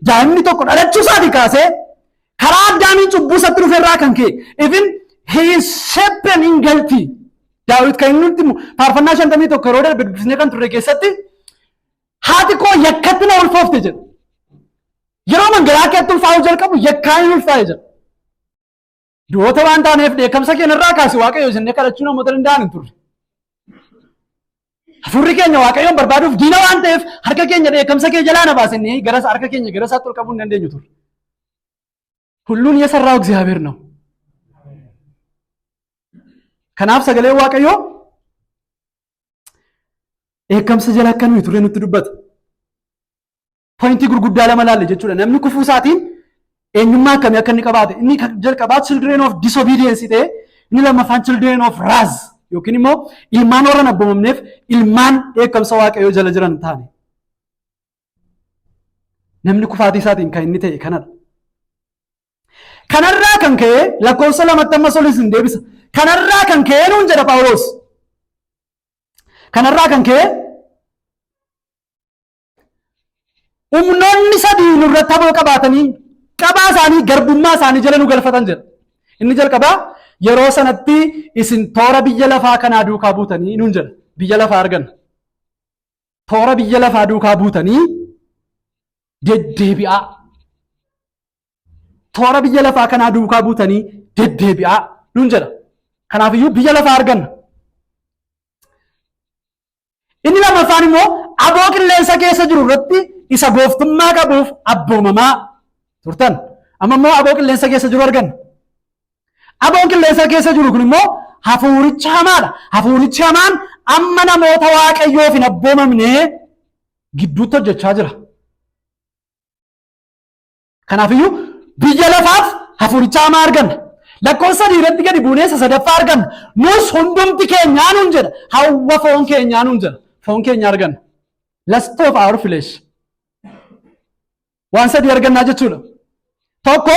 Speaker 1: daa'imni tokko dhalachuu isaatii kaasee karaa addaamiin cubbuu isatti dhufe irraa kan ka'e even he is shapen in guilty. Daawit kan inni nutti himu faarfannaa 51 yeroo darbe dubbisnee kan turre keessatti haati koo yakkatti na ulfoofte jedha. Yeroo mangalaa keetti ulfaa'uu jalqabu yakkaan hin ulfaa'e jedha. Du'oota waan taaneef dheekkamsa keenya irraa kaasi waaqayyoo jennee kadhachuu namoota danda'an hin turre. Hafuurri keenya waaqayyoon barbaaduuf diina waan ta'eef harka keenya dheekkamsa kee jalaa na baasennee gara harka keenya gara isaatti ol qabuu hin dandeenyu turre. Hulluun የሰራው እግዚአብሔር ነው. Kanaaf sagalee waaqayyoo eekkamsa jala akka nuyi turre nutti dubbata. Pointii gurguddaa lama laalle jechuudha. Namni kufuu isaatiin eenyummaa akkamii akka inni qabaate inni jalqabaa children of disobedience ta'e inni lammaffaan children of wrath yookiin immoo ilmaan warra hin abboomamneef ilmaan eekkamsa waaqayyoo jala jiran taane. Namni kufaatii isaatiin kan inni ta'e kanadha. Kanarraa kan ka'e lakkoofsa 2 solis hin deebisa. Kanarraa kan ka'e nuun jedha Phaawulos. Kanarraa kan ka'e humnoonni sadii nurratti haboo qabaatanii qabaa isaanii garbummaa isaanii jala nu galfatan jedha. Inni jalqabaa yeroo sanatti isin toora biyya lafaa kanaa duukaa buutanii nuun jedha. Biyya lafaa arganna. Toora biyya lafaa duukaa buutanii deddeebi'aa. Toora biyya lafaa kanaa duukaa buutanii deddeebi'aa nuun jedha. Kanaafiyyuu biyya lafaa arganna. Inni lammaffaan immoo aboo qilleensa keessa jiru irratti isa gooftummaa qabuuf abboomamaa turtan. Amma immoo aboo qilleensa keessa jiru arganna. Aboon qilleensa keessa jiru kun immoo hafuuricha hamaadha. Hafuurichi hamaan amma namoota waaqayyoof hin abboomamne gidduutti hojjechaa jira. Kanaafiyyuu biyya lafaaf hafuuricha hamaa arganna. Lakkoofsa 3 irratti gadi buunee sadaffaa arganna. Nus hundumti keenyaa nuun jedha. Hawwa foon keenyaa nuun jedha. Foon keenya arganna. Lust of our flesh. Waan sadii argannaa jechuudha. Tokko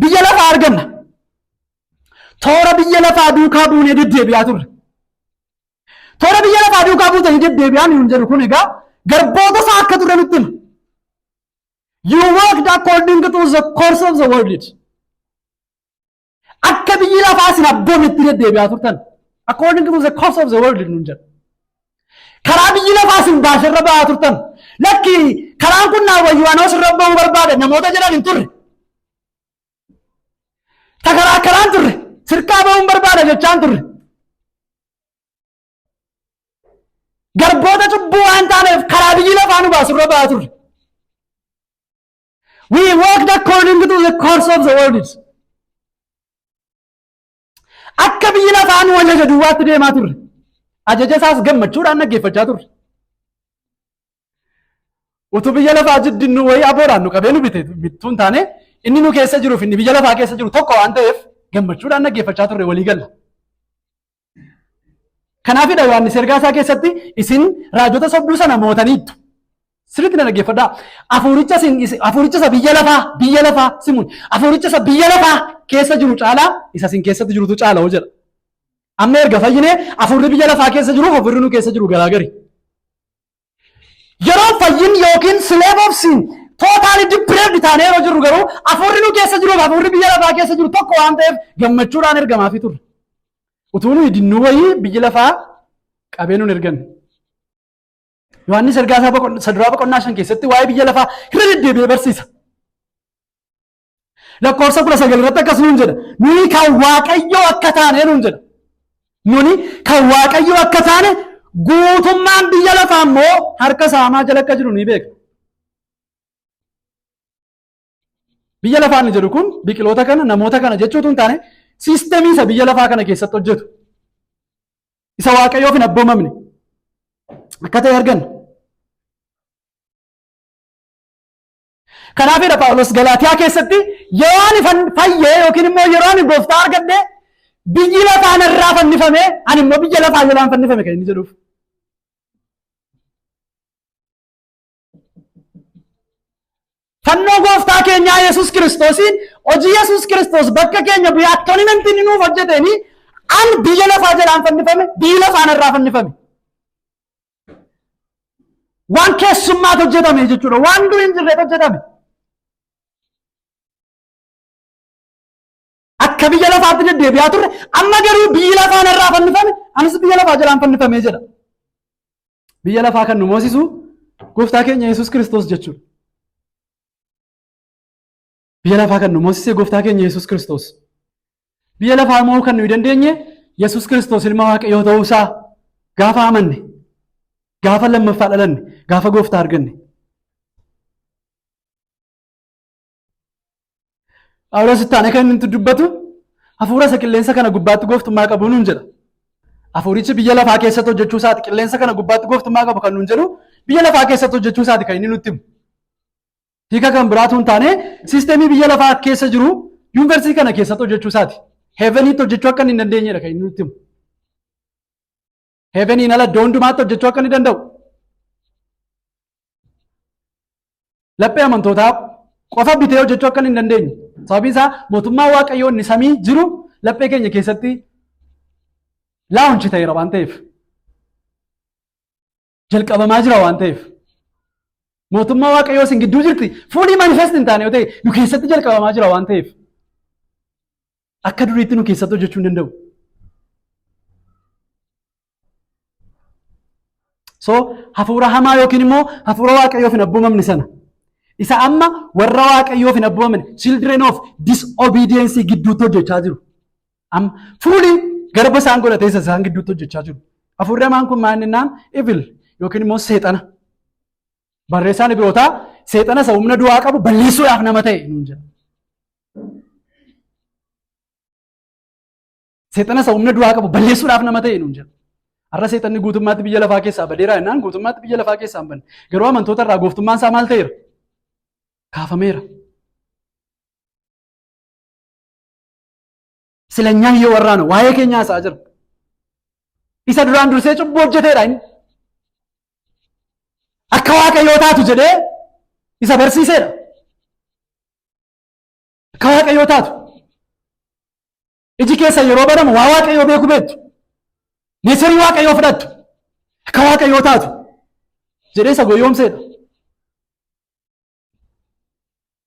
Speaker 1: biyya lafaa arganna. Toora biyya lafaa duukaa buunee deddeebi'aa turre. Toora biyya lafaa duukaa buutanii deddeebi'aa nuun jedhu kun egaa garboota isaa akka turre nutti hima. You walked according to the course of the world. Akka biyyi lafaa isin abboometti deddeebi'aa turtan. According to the course of the world nuun jedha. Karaa biyyi lafaa isin baasherra ba'aa turtan. Lakki karaan kun naa wayyu anoo sirra ba'uu barbaada namoota jedhan hin turre. Ta karaa karaan turre sirkaa ba'uun barbaada jechaan turre. Garboota cubbuu waan taaneef karaa biyyi lafaa nu baasurra ba'aa turre. We walked according to the course of the world. Akka biyyi lafaa nu ajaja duwwaatti deemaa turre. Ajaja isaas gammachuudhaan dhaggeeffachaa turre. Utuu biyya lafaa jiddinnu wayii aboodhaan nu qabee nu bittuun taane inni nu keessa jiruuf inni biyya lafaa keessa jiru tokko waan ta'eef gammachuudhaan dhaggeeffachaa turre walii galla. Kanaafidha Yohaannis ergaa isaa keessatti isin raajota sobduu sana mootaniittu. Sirriitti na dhaggeeffadhaa. Hafuuricha isa biyya lafaa simuun hafuuricha isa biyya lafaa keessa jiru caalaa isa isin keessatti jirutu caala hoo jedha. Amma erga fayyinee hafuurri biyya lafaa keessa jiru hafuurri nu keessa jiru garaagari. Yeroo fayyin yookiin slave of sin totally depraved taanee yeroo jirru garuu hafuurri nu keessa jiru hafuurri biyya lafaa keessa jiru tokko waan ta'eef gammachuudhaan ergamaafi turre. Utuu nuyi dinnuu wayii biyya lafaa qabee nun erganne. Yohaannis ergaa isaa saduraa boqonnaa 5 keessatti waa'ee biyya lafaa irra deddeebi'ee barsiisa. Lakkoofsa 19 irratti akkas nuun jedha. Nuni kan Waaqayyoo akka taane nuun jedha. Nuni kan Waaqayyoo akka taane guutummaan biyya lafaa immoo harka saamaa jala akka jiru ni beekna. Biyya lafaa inni jedhu kun biqiloota kana namoota kana jechuutu hin taane siistemii isa biyya lafaa kana keessatti hojjetu. Isa Waaqayyoof hin abboomamne. Akka ta'e arganna. Kanaafidha Phaawulos Galaatiyaa keessatti yeroo ani fayyee yookiin immoo yeroo ani gooftaa argadhe biyyi lafaa narraa fannifame ani immoo biyya lafaa jalaan fannifame kan inni jedhuuf. Fannoo gooftaa keenyaa Yesuus Kiristoosiin hojii Yesuus Kiristoos bakka keenya bu'ee akkan inni nuuf hojjeteenii an biyya lafaa jalaan fannifame biyyi lafaa narraa fannifame. Waan keessummaatu hojjetame jechuudha. Waan durii hin jirreetu hojjetame. Akka biyya lafaatti deddeebi'aa turre amma garuu biyyi lafaa narraa fannifame anis biyya lafaa jalaan fannifamee jedha. Biyya lafaa kan nu moosisu gooftaa keenya Yesuus Kiristoos jechuudha. Biyya lafaa kan nu moosise gooftaa keenya Yesuus Kiristoos. Biyya lafaa immoo kan nuyi dandeenye Yesuus Kiristoos ilma Waaqayyoo ta'uu isaa gaafa amanne, gaafa lammaffaa dhalanne, gaafa gooftaa arganne. Phaawulos itti aanee kan inni dubbatu hafuura isa qilleensa kana gubbaatti gooftummaa qabu nuun jedha. Hafuurichi biyya lafaa keessatti hojjechuu isaati qilleensa kana gubbaatti gooftummaa qabu kan nuun jedhu biyya lafaa keessatti hojjechuu isaati kan inni nutti himu. Hiika kan biraatu hin taane siistemii biyya lafaa keessa jiru yuunivarsiitii kana keessatti hojjechuu isaati. Heeveniitti hojjechuu akka inni hin dandeenyedha kan inni nutti himu. Heeveniin ala iddoo hundumaatti hojjechuu akka inni danda'u. Laphee amantootaa qofa bitee hojjechuu akka inni hin dandeenye. Sababiin isaa mootummaa Waaqayyoo inni samii jiru laphee keenya keessatti laawunchi ta'eera waan ta'eef. Jalqabamaa jira waan ta'eef. Mootummaa Waaqayyoo isin gidduu jirti fuulii manifest hin taane yoo ta'e nu keessatti jalqabamaa jira waan ta'eef. Akka duriitti nu keessatti hojjechuu hin danda'u. So hafuura hamaa yookiin immoo hafuura Waaqayyoof hin abboomamne sana. Isa amma warra Waaqayyoof hin abboomamne children of disobedience gidduutti hojjechaa jiru. Amma fuulii garba isaan godhatee isaan gidduutti hojjechaa jiru. Hafuurri hamaan kun maal jennaan evil yookiin immoo seexana. Barreessaan Ibrootaa seexana isa humna du'aa qabu balleessuudhaaf nama ta'e nuun jedha. Seexana isa humna du'aa qabu balleessuudhaaf nama ta'e nuun jedha. Har'a seexanni guutummaatti biyya lafaa keessaa badeera jennaan guutummaatti biyya lafaa keessaa hin banne. Garuu amantoota irraa gooftummaan isaa maal ta'eera? Kaafameera. Silanyaa hiyyoo warraana waa'ee keenyaa isaa jira. Isa duraan dursee cubbuu hojjeteedha inni. Akka Waaqayyoo taatu jedhee isa barsiiseedha. Akka Waaqayyoo taatu. Iji keessa yeroo banamu waa Waaqayyoo beeku beektu. Neesarii Waaqayyoo fudhattu. Akka Waaqayyoo taatu jedhee isa goyoomseedha.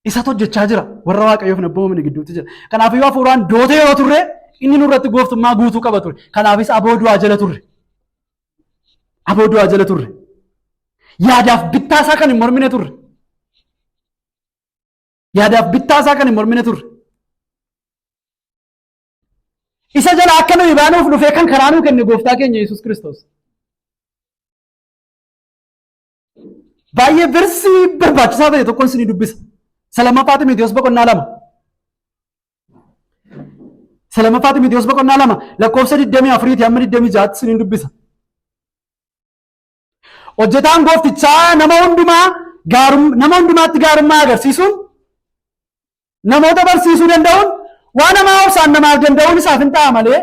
Speaker 1: Isatu hojjechaa jira warra Waaqayyoof hin abboomamne gidduutti jira. Kanaafuu hafuuraan dootee yeroo turre inni nurratti gooftummaa guutuu qaba ture. Kanaafis aboo du'aa jala turre. Aboo du'aa jala turre. Yaadaaf bittaa isaa kan hin mormine turre. Yaadaaf bittaa isaa kan hin mormine turre. Isa jala akka nuyi baanuuf dhufee kan karaa nuu kenne gooftaa keenya Yesuus Kiristoos. Baay'ee versii barbaachisaa ta'e tokkoon isinii dubbisa. Lammaffaa Xiimotewos boqonnaa 2. Lammaffaa Xiimotewos boqonnaa 2 lakkoofsa 24 hamma 26 isiniin dubbisa. Hojjetaan gooftichaa nama hundumaa nama hundumaatti gaarummaa agarsiisuun namoota barsiisuu danda'uun waan namaa obsaan namaaf danda'uun isaaf hin ta'a malee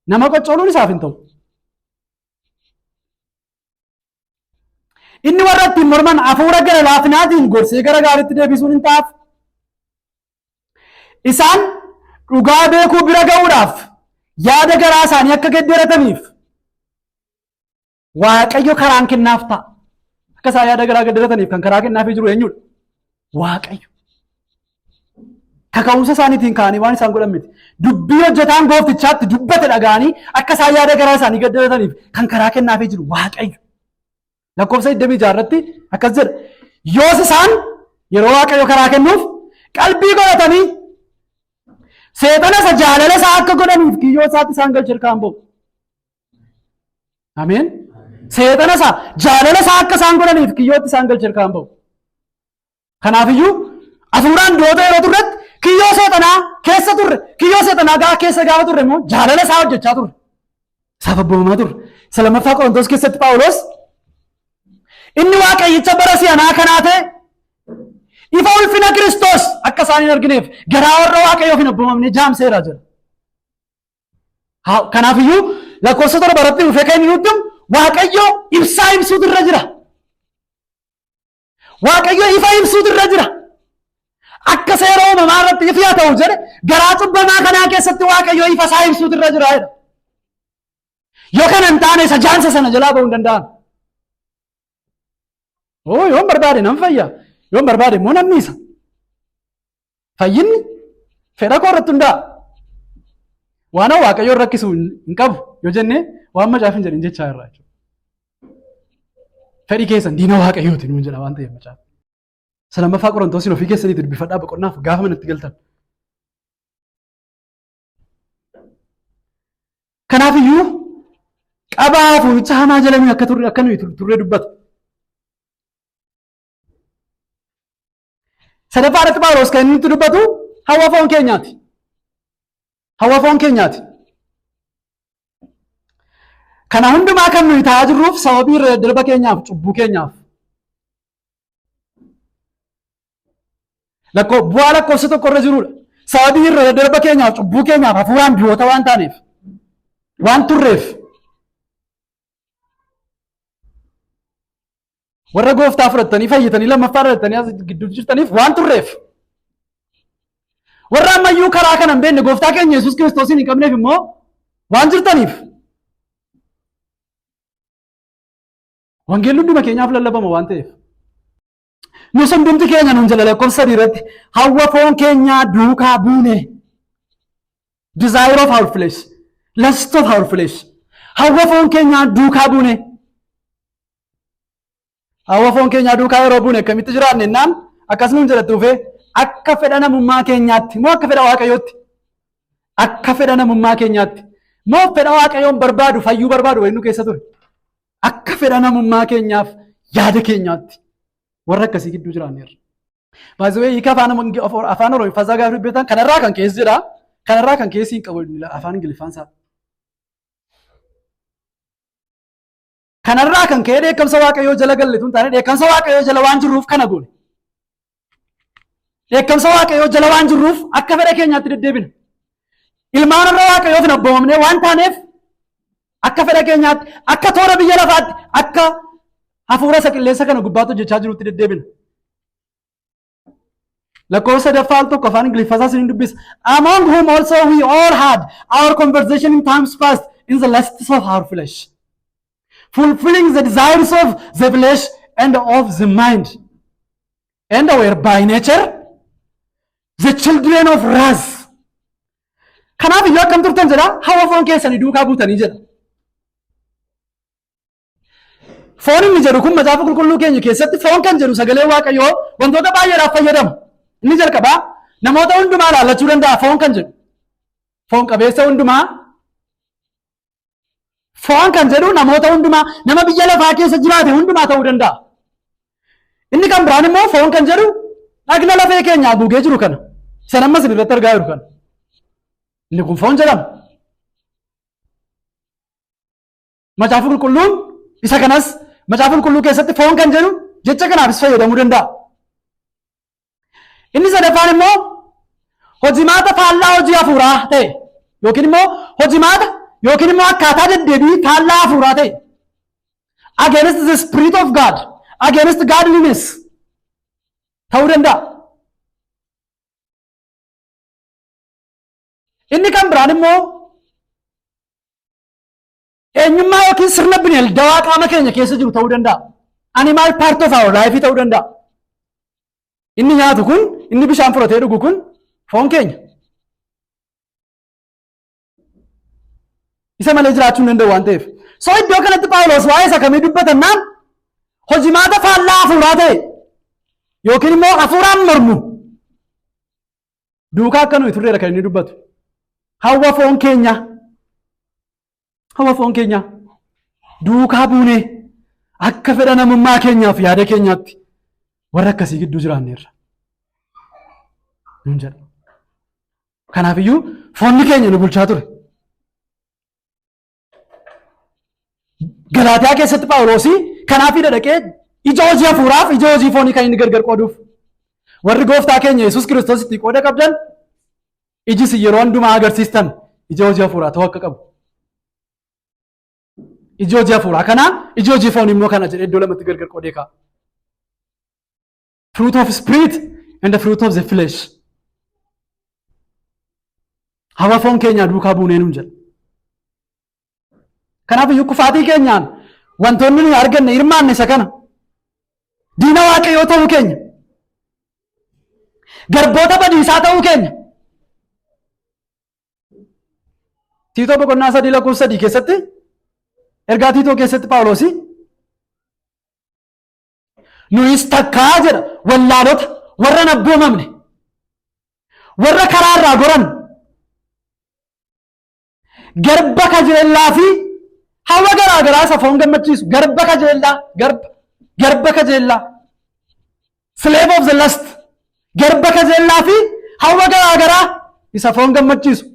Speaker 1: nama qoccooluun isaaf hin ta'u. Inni warra ittiin morman hafuura gara laafinaatiin gorsee gara gaariitti deebisuun hin ta'aaf. Isaan dhugaa beekuu bira ga'uudhaaf yaada garaa isaanii akka gedderataniif Waaqayyo karaan kennaaf ta'a. Akka isaan yaada garaa gedderataniif kan karaa kennaafii jiru eenyudha? Waaqayyo. Kaka'umsa isaaniitiin ka'anii waan isaan godhan miti. Dubbii hojjetaan gooftichaatti dubbate dhaga'anii akka isaan yaada garaa isaanii gedderataniif kan karaa kennaafii jiru Waaqayyo. Lakkoofsa 26 irratti akkas jedha. Yoos isaan yeroo Waaqayyo karaa kennuuf qalbii godhatanii seexana isa jaalala isaa akka godhaniif kiyyoo isaatti isaan galche harkaan ba'u. Ameen. Seexana isaa jaalala isaa akka isaan godhaniif kiyyootti isaan galche harkaan ba'u. Kanaafiyyuu hafuuraan du'oota yeroo turretti kiyyoo seexanaa keessa turre. Kiyyoo seexanaa keessa gaafa turre immoo jaalala isaa hojjechaa turre. Isaaf abboomamaa turre. Isa lammaffaa Qorontos keessatti Phaawulos inni Waaqayyicha bara si'anaa kanaa ta'e ifa ulfina Kiristoos akka isaan hin argineef garaa warra Waaqayyoof hin abboomamne jaamseera jira. Kanaafiyyuu lakkoofsa 7 irratti dhufee kan inni nutti Waaqayyo ibsaa ibsuutu irra jira. Waaqayyo ifa ibsuutu irra jira. Akka seera uumamaa irratti ifi haa ta'u jedhe garaa cubbamaa kanaa keessatti Waaqayyo ifa isaa ibsuutu irra jira jedha. Yoo kana hin taane isa jaamsa sana jalaa ba'uu hin danda'an. Yoon barbaade nan fayya. Yoon barbaade immoo nan miisa. Fayyinni fedha koo irratti hundaa'a. Waan Waaqayyoon rakkisuu hin qabu yoo jennee waan macaaf hin jedhin jechaa irraa jechuudha. Fedhii keessan diina Waaqayyooti nuun jedha waan ta'eef macaaf. Isa lammaffaa Qorontosiin ofii keessaniitti dubbifadhaa boqonnaaf gaafa manatti galtan. Kanaafiyyuu qabaa hafuuricha hamaa jalamii akka nuyi turree dubbatu. Sadaffaadhaatti Phaawulos kan inni itti dubbatu hawwa foon keenyaati. Hawwa foon keenyaati. Kana hundumaa kan nuyi ta'aa jirruuf sababii irra daddarba keenyaaf cubbuu keenyaaf. Bu'aa lakkoofsa tokko irra jirudha. Sababii irra daddarba keenyaaf cubbuu keenyaaf hafuuraan du'oota waan taaneef waan turreef warra gooftaa fudhattanii fayyitanii lammaffaa fudhattanii as gidduu jirtaniif waan turreef warra ammayyuu karaa kana hin beekne gooftaa keenya Yesuus Kiristoosiin hin qabneef immoo waan jirtaniif wangeelli hunduma keenyaaf lallabama waan ta'eef nus hundumti keenya nuun jala lakkoofsa 3 irratti hawwa foon keenyaa duukaa buune desire of our flesh lust of our flesh hawwa foon keenyaa duukaa buune. Hawwa foon keenyaa duukaa yeroo buune akkamitti jiraanne jennaan akkasumas jedhatti dhufee akka fedha namummaa keenyaatti moo akka fedha Waaqayyootti? Akka fedha namummaa keenyaatti moo fedha Waaqayyoon barbaadu fayyuu barbaadu wayinu keessa ture? Akka fedha namummaa keenyaaf yaada keenyaatti warra akkasii gidduu jiraanneerra. Baay'ee hiika afaan Oromoo gaafa dubbatan kanarraa kan keessa jira. Kanarraa kan keessi hin qabu afaan Ingiliffaan isaa. Kanarraa kan ka'ee dheekkamsa Waaqayyoo jala galletu hin taane dheekkamsa Waaqayyoo jala waan jirruuf kana goone. Dheekkamsa Waaqayyoo jala waan jirruuf akka fedha keenyaatti deddeebina. Ilmaan irra Waaqayyoof hin abboomamne waan taaneef akka fedha keenyaatti akka toora biyya lafaatti akka hafuura isa qilleensa kana gubbaatti hojjechaa jirutti deddeebina. Lakkoofsa sadaffaa tokko afaan Ingiliffaasaa isin dubbisa. Among whom also we all had our conversation in times past in the lusts of our flesh, fulfilling the desires of the flesh and of the mind, and were by nature the children of wrath. Kanaaf iyyuu akkam turtan jedha hawwa foon keessanii duukaa buutanii jedha. Foon inni jedhu kun macaafa qulqulluu keenya keessatti foon kan jedhu sagalee Waaqayyoo wantoota baay'eedhaaf fayyadama. Inni jalqabaa namoota hundumaa ilaallachuu danda'a foon kan jedhu. Foon qabeessa hundumaa. Foon kan jedhu namoota hundumaa nama biyya lafaa keessa jiraate hundumaa ta'uu danda'a. Inni kan biraan immoo foon kan jedhu dhagna lafee keenyaa haguugee jiru kana. Isa nammas irratti argaa jiru kana. Inni kun foon jedhama. Macaafa qulqulluun isa kanas macaafa qulqulluu keessatti foon kan jedhu jecha kanaafis fayyadamuu danda'a. Inni sadaffaan immoo hojimaata faallaa hojii hafuuraa ta'e yookiin immoo hojimaata yookiin immoo akkaataa deddeebii faallaa hafuuraa ta'e against the spirit of God, against godliness ta'uu danda'a. Inni kan biraan immoo eenyummaa yookiin sirna bineeldawaa qaama keenya keessa jiru ta'uu danda'a. Animal part of our life ta'uu danda'a. Inni nyaatu kun, inni bishaan fudhatee dhugu kun foon keenya. Isa malee jiraachuu hin danda'u waan ta'eef. So iddoo kanatti Phaawulos waa'ee isa kamii dubbatannaan hojimaata faallaa hafuuraa ta'e yookiin immoo hafuuraan mormu duukaa akka nuyi turreera kan inni dubbatu. Hawwa foon keenya duukaa buunee akka fedha namummaa keenyaaf yaada keenyaatti warra akkasii gidduu jiraanneerra. Nun jedha. Kanaaf iyyuu foonni keenya nu bulchaa ture. Galaatiyaa keessatti Phaawulos kanaafidha dhaqee ija hojii hafuuraaf ija hojii foonii kan inni gargar qooduuf. Warri gooftaa keenya Yesuus Kiristoos itti qooda qabdan ijis yeroo hundumaa agarsiistan ija hojii hafuuraa ta'uu akka qabu. Iji hojii hafuuraa kana iji hojii foonii immoo kana jedhee iddoo lamatti gargar qoodee kaa'a. Fruit of spirit and the fruit of the flesh. Hawa foon keenya duukaa buunee nun jedha. Kanaaf iyyuu kufaatii keenyaan wantoonni nuyi arganne hirmaanne isa kana. Diina Waaqayyoo ta'uu keenya. Garboota badiisaa ta'uu keenya. Tiitoo boqonnaa 3:3 keessatti ergaa Tiitoo keessatti Phaawulos nuyis takkaa jedha wallaalota warra nabboomamne warra karaa irraa goran garba kajeellaa fi hawa garaa garaa isa foon gammachiisu garba kajeellaa slave of the lust garba kajeellaa fi hawa garaa garaa isa foon gammachiisu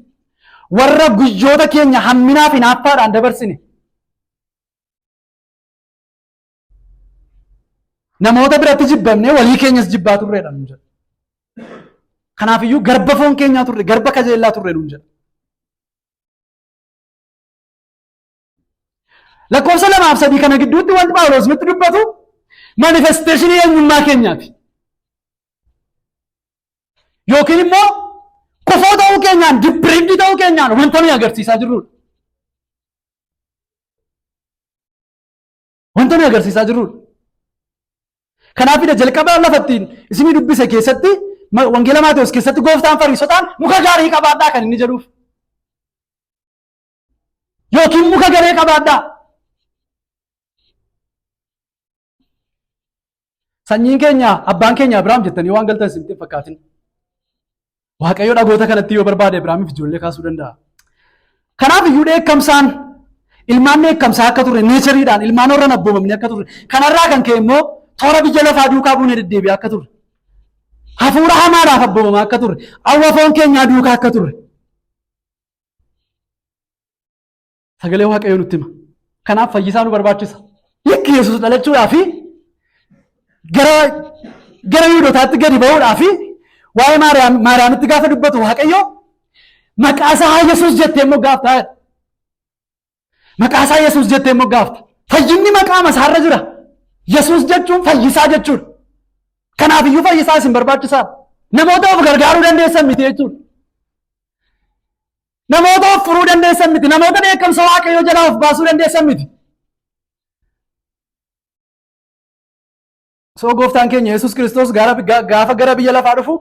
Speaker 1: warra guyyoota keenya hamminaa fi naaffaadhaan dabarsine namoota biratti jibbamnee walii keenyas jibbaa turreedha nun jedha. Kanaaf iyyuu garba foon keenyaa turre garba kajeellaa turre nun jedha. Lakkoofsa 2-3 kana gidduutti wanti Phaawulos nutti dubbatu manifesteeshinii eenyummaa keenyaati. Yookiin immoo kufoo ta'uu keenyaan dippiriivdii ta'uu keenyaan wanta nuyi agarsiisaa jirrudha. Wanta nuyi agarsiisaa jirrudha. Kanaafidha jalqaba lafattiin isinii dubbise keessatti wangeela Maatewos keessatti gooftaan Fariisotaan muka gaarii qabaadhaa kan inni jedhuuf. Yookiin muka garee qabaadhaa. Sanyiin keenya abbaan keenya Abrahaam jettanii waan galtan isin fakkaatin. Waaqayyo dhagoota kanatti yoo barbaade Abrahaamiif ijoollee kaasuu danda'a. Kanaaf iyyuu dheekkamsaan ilmaan dheekkamsaa akka turre neechariidhaan ilmaan warra nabboomamne akka turre kanarraa kan ka'e immoo toora biyya lafaa duukaa buunee deddeebi'aa akka turre. Hafuura hamaadhaaf abboomamaa akka turre. Hawwa foon keenyaa duukaa akka turre. Sagalee Waaqayyoo nutti hima. Kanaaf fayyisaa nu barbaachisa. Yakki Yesuus dhalachuudhaa fi gara Yihuudootaatti gadi ba'uudhaa fi waa'ee Maariyaamitti gaafa dubbatu Waaqayyoo maqaa isaa Yesuus jettee immoo gaafta. Maqaa isaa Yesuus jettee immoo gaafta. Fayyinni maqaa isaarra jira. Yesuus jechuun fayyisaa jechuudha. Kanaaf iyyuu fayyisaa isin barbaachisaa. Namoota of gargaaruu dandeessan miti jechuudha. Namoota of furuu dandeessan miti. Namoota dheekkamsa Waaqayyoo jalaa of baasuu dandeessan miti. So gooftaan keenya Yesuus Kiristoos gaafa gara biyya lafaa dhufu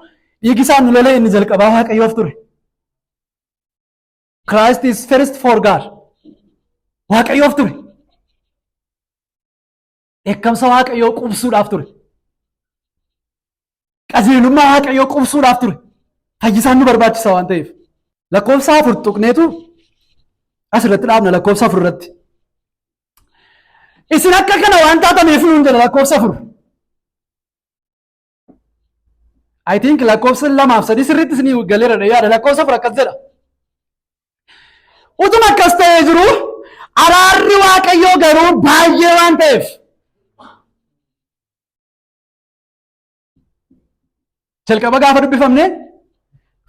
Speaker 1: dhiigi isaa nu lolee inni jalqabaa Waaqayyoof ture. Christ is first for God. Waaqayyoof ture. Dheekkamsa Waaqayyoo qubsuudhaaf ture. Qajeelummaa Waaqayyoo qubsuudhaaf ture. Fayyisaan nu barbaachisa waan ta'eef. Lakkoofsa 4 tuqneetu asirratti dhaabna lakkoofsa 4 irratti. Isin akka kana waan taatameef nuun jedha lakkoofsa 4. I think lakkoofsa 2-3 sirriitti isinii galeera yaada lakkoofsa 4 akkas jedha. Utuma akkas ta'ee jiru araarri Waaqayyoo garuu baay'ee waan ta'eef jalqaba gaafa dubbifamne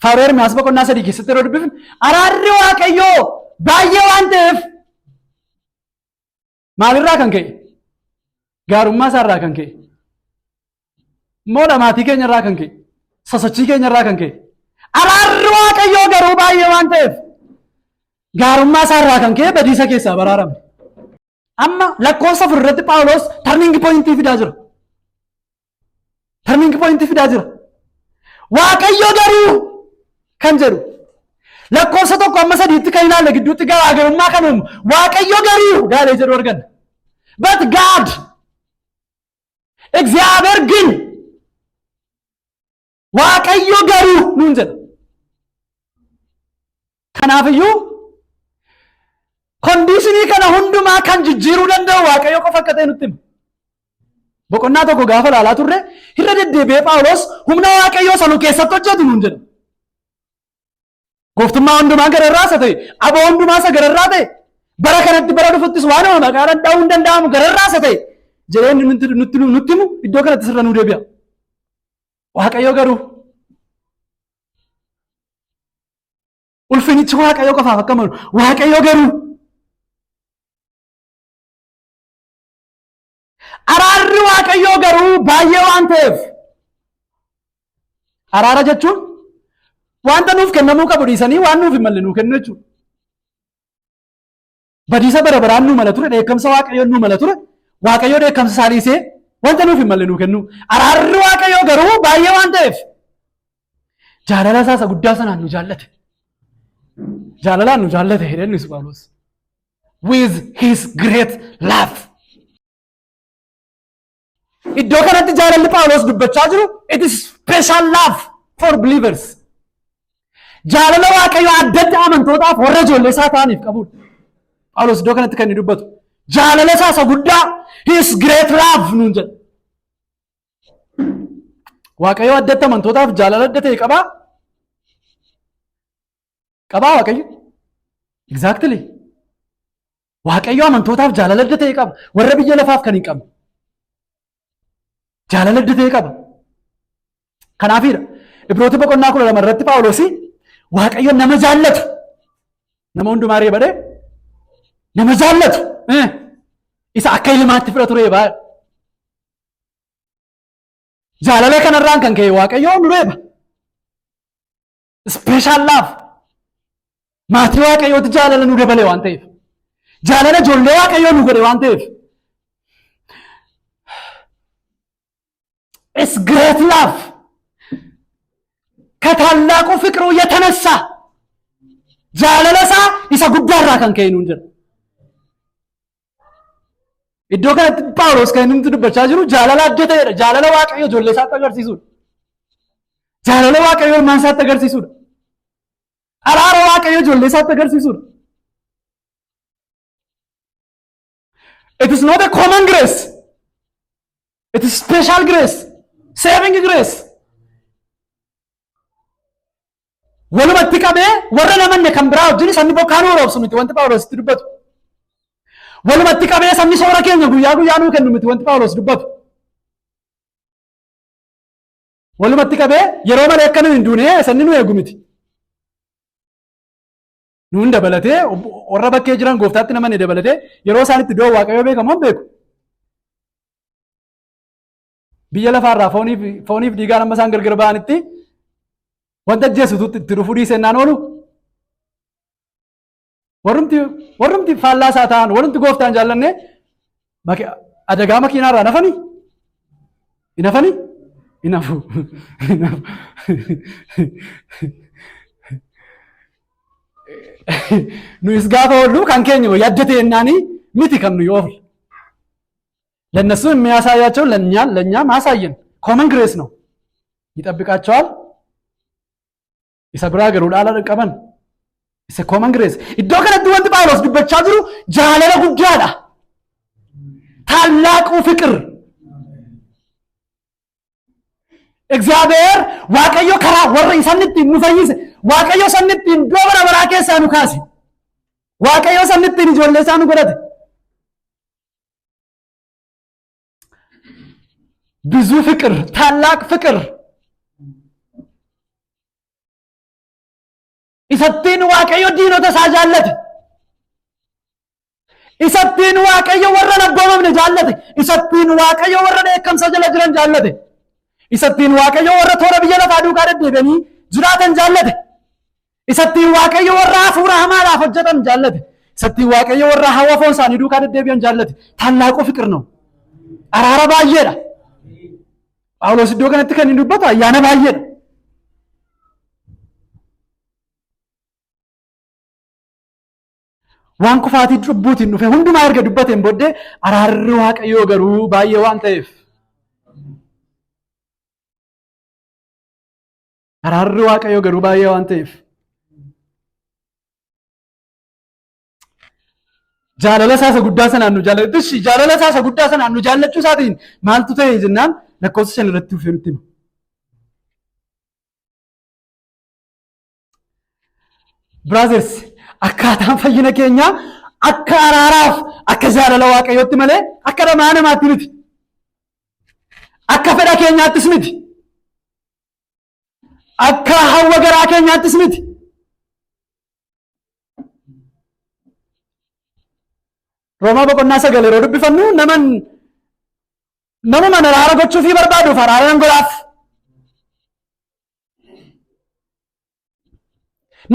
Speaker 1: Faaruu Ermiyaas boqonnaa 3 keessatti yeroo dubbifne araarri Waaqayyoo baay'ee waan ta'eef maalirraa kan ka'e? Gaarummaa isaarraa kan ka'e. Moola maatii keenyarraa kan ka'e. Sosochii keenyarraa kan ka'e. Araarri Waaqayyoo garuu baay'ee waan ta'eef gaarummaa isaarraa kan ka'e badiisa keessaa baraarame. Amma lakkoofsa 4 irratti Phaawulos turning pointii fidaa jira. Turning pointii fidaa jira. Waaqayyoo garuu kan jedhu lakkoofsa 1 amma 3tti kan ilaalle gidduutti garaagarummaa kan uumu Waaqayyoo garuu gaalee jedhu arganna. But God እግዚአብሔር ግን Waaqayyo garuu nuun jedha. Kanaafiyyuu kondiishinii kana hundumaa kan jijjiiruu danda'u Waaqayyo qofa akka ta'e nutti hima. Boqonnaa tokko gaafa ilaalaa turre irra deddeebi'ee Phaawulos humna Waaqayyoo sanuu keessatti hojjetu nuun jedha. Gooftummaa hundumaa gararraas ta'e, aboo hundumaas gararraa ta'e, bara kanatti bara dhufuttis waan maqaadhaan dha'uu hin danda'amu gararraas ta'e jedhee nutti himu iddoo kanatti sirra nuu deebi'a. Waaqayyo garuu ulfinichi Waaqayyo qofaaf akka malu Waaqayyo garuu araarri Waaqayyo garuu baay'ee waan ta'eef araara jechuun wanta nuuf kennamuu qabu dhiisanii waan nuuf hin malle nuu kennu jechuudha. Badiisa bara baraan nuu mala ture, dheekkamsa Waaqayyoon nuu mala ture, Waaqayyo dheekkamsa isaa dhiisee wanta nuuf hin malle nuu kennu. Araarri Waaqayyo garuu baay'ee waan ta'eef jaalala isaa isa guddaa sanaan nu jaallate. Jaalalaan nu jaallate jedheenis Phaawulos. With his great love. Iddoo kanatti jaalalli Phaawulos dubbachaa jiru it is special love for believers. Jaalala Waaqayyo addatti amantootaaf warra ijoollee isaa ta'aniif qabudha. Phaawulos iddoo kanatti kan inni dubbatu. Jaalala isaa isa guddaa his great love nuun jedha. Waaqayyo addatti amantootaaf jaalala adda ta'e qabaa? Qabaa Waaqayyo? Exactly. Waaqayyo amantootaaf jaalala adda ta'e qaba. Warra biyya lafaaf kan hin qabne. Jaalala adda ta'e qaba. Kanaafidha. Ibrooti boqonnaa 12 irratti Phaawulos Waaqayyo nama jaallatu. Nama hundumaa reebadee nama jaallatu. Isa akka ilmaatti fudhatu reebaa. Jaalala kanarraan kan ka'e Waaqayyo nu reeba. Special love. Maatii Waaqayyooti jaalala nu dabale waan ta'eef. Jaalala ijoollee Waaqayyoo nu godhe waan ta'eef. It's great love. ከታላቁ ፍቅሩ የተነሳ jaalala isa guddaarraa kan ka'e nuun jedha. Iddoo kanatti Phaawulos kan inni dubbachaa jiru jaalala adda ta'edha. Jaalala Waaqayyo ijoollee isaatti agarsiisudha. Jaalala Waaqayyo ilmaan isaatti agarsiisudha. Araara Waaqayyo ijoollee isaatti agarsiisudha. It is not a common grace. It is special grace. Saving grace. Walumatti qabee warra namanne kan biraa wajjin sanni bokkaanuu roobsu miti wanti Phaawulos itti dubbatu. Walumatti qabee sanni soora keenya guyyaa guyyaa nuu kennu miti wanti Phaawulos dubbatu. Walumatti qabee yeroo malee akka nu hin duune sanni nu eegu miti. Nuun dabalatee warra bakkee jiran gooftaatti namanne dabalatee yeroo isaanitti iddoo Waaqayyoo beekamu beeku. Biyya lafaarraa fooniif dhiigaan amma isaan gargar ba'anitti wanta jeesututti itti dhufuu dhiisennaan oolu warrumti faallaa isaa ta'an warrumti gooftaan jaallanne adagaa makiinaarraa nafanii hinafu nuyis gaafa oollu kan keenya yaddate ennaanii miti kan nuyi oofle ለነሱ የሚያሳያቸው ለእኛም አሳየን። ኮመን ግሬስ ነው ይጠብቃቸዋል። isa biraa garuu dhaala qaban isa common grace. Iddoo kanatti wanti Phaawulos dubbachaa jiru jaalala guddaadha. ታላቁ ፍቅር እግዚአብሔር Waaqayyo karaa warra isanitti nu fayyise Waaqayyo sanitti iddoo bara baraa keessaa nu kaase Waaqayyo sanitti ijoollee isaa nu godhate. ብዙ ፍቅር ታላቅ ፍቅር isattiin waaqayyo diinota isaa jaallate. Isattiin waaqayyo warra nabboomamne jaallate. Isattiin waaqayyo warra dheekkamsa jala jiran jaallate. Isattiin waaqayyo warra toora biyya lafaa duukaa deddeebi'anii jiraatan jaallate. Isattiin waaqayyo warra hafuura hamaadhaaf hojjetan jaallate. Isattiin waaqayyo warra hawa foon isaanii duukaa deddeebi'an jaallate. Tallaaqu fiqir ነው. Araara baay'eedha. Phaawulos iddoo kanatti kan inni dubbatu ayyaana baay'eedha. Waan kufaatii cubbuutiin dhufe hundumaa erga dubbateen booddee araarri waaqayyoo garuu baay'ee waan ta'eef. Araarri waaqayyoo garuu baay'ee waan ta'eef. Jaalala isaa guddaa sanaan nu jaallattus jaalala isaa guddaa sanaan nu jaallachuu isaatiin maaltu ta'e jennaan lakkoofsa 5 irratti dhufee nutti hima. Brothers, akkaataan fayyina keenya akka araaraaf akka jaalala waaqayyootti malee akka dhamaa namaatti miti. Akka fedha keenyaattis miti. Akka hawwa garaa keenyaattis miti. Roomaa boqonnaa 9 yeroo dubbifannu namuma araara gochuufii barbaaduuf araaraan godhaaf.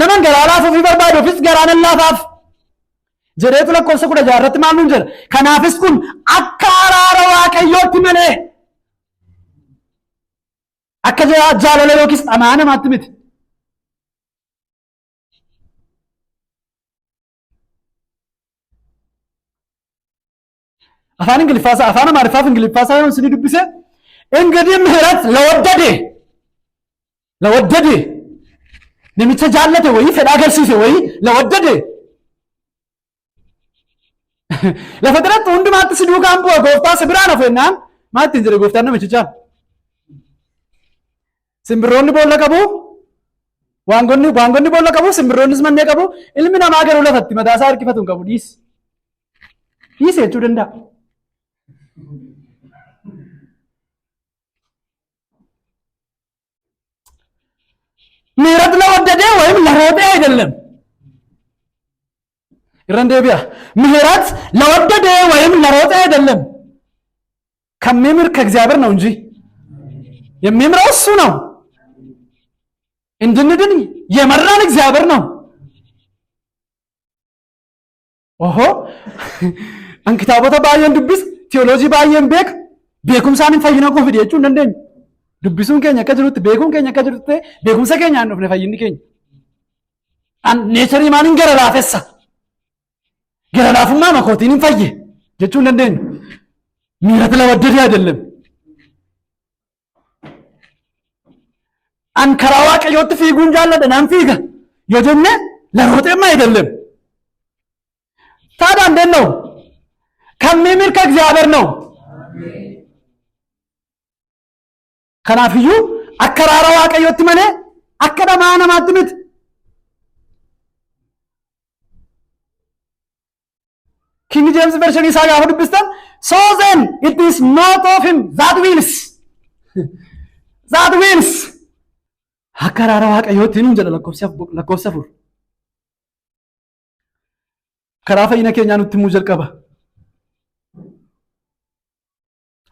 Speaker 1: Naman garaa laafuufii barbaaduufis garaan laafaaf. Jedheetu lakkoofsa 16 irratti maal nuun jedha? Kanaafis kun akka araara waaqayyootti malee akka jaalala yookiis dhamaa namaatti miti. afaan ingiliffaasa afaan amaariffaa fi ingiliffaasaa yoo isin dubbise እንግዲህ ምህረት ለወደደ namicha jaallate wayii fedha agarsiise wayii ለወደደ lafa diratti hundumaatti si duukaan bu'a gooftaa si biraan hafu jennaan maal ittiin jedhe gooftaan namichichaan simbirroonni boolla qabu waangonni boolla qabu simbirroonnis mannee qabu ilmi namaa garuu lafatti mataasaa harkifatu hin qabu dhiisi jechuu danda'a. ምህረት ለወደደ ወይም ለሮጠ አይደለም። ይረንደቢያ ምህረት ለወደደ ወይም ለሮጠ አይደለም። ከሚምር ከእግዚአብሔር ነው እንጂ የሚምረው እሱ ነው። እንድንድን የመራን እግዚአብሔር ነው። ኦሆ አንክታቦታ ባየን ድብስ ቴዎሎጂ ባየን ቤኩምሳንን ፈይና ኮንፊዲየቹ እንደኝ dubbisuun keenya akka jirutti beekuun keenya akka jirutti beekumsa keenya hin dhufne fayyinni keenya. Neecharii maaliin gara laafessa? Gara laafummaa makootiin hin fayye jechuu hin dandeenyu. Miirata lawaddadee አይደለም. An karaa waaqayyootti fiiguun jaalladha naan fiiga yoo jenne ለሮጤማ አይደለም። ታዲያ እንዴት ነው? ከሚምር ከእግዚአብሔር ነው። Kanaafiyyuu akka araara waaqayyootti malee akka dhamaa namaatti miti. King James version isaa gaafa dubbistan so then it is not of him that wills akka araara waaqayyootti hin jedha lakkoofsa 4 karaa fayyina keenyaa nutti himuu jalqaba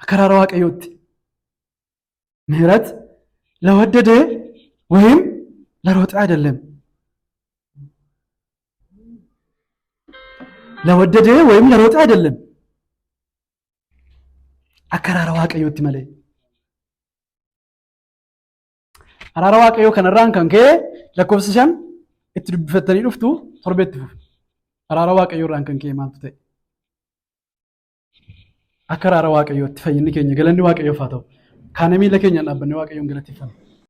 Speaker 1: akka araara waaqayyootti. ምህረት ለወደደ ወይም ለሮጠ አይደለም። ለወደደ ወይም ለሮጠ አይደለም። አከራራ waaqayyootti malee. Araara waaqayyoo kanarraan kan ka'e lakkoofsa 5 itti dubbifattanii dhuftu torbeetti fufu. Araara waaqayyoorraan kan ka'e maaltu ta'e? Akka araara waaqayyootti fayyinni keenya galanni waaqayyoof haa ta'u. Kaanee miila keenyaan dhaabbanne waaqayyoon galateeffanna.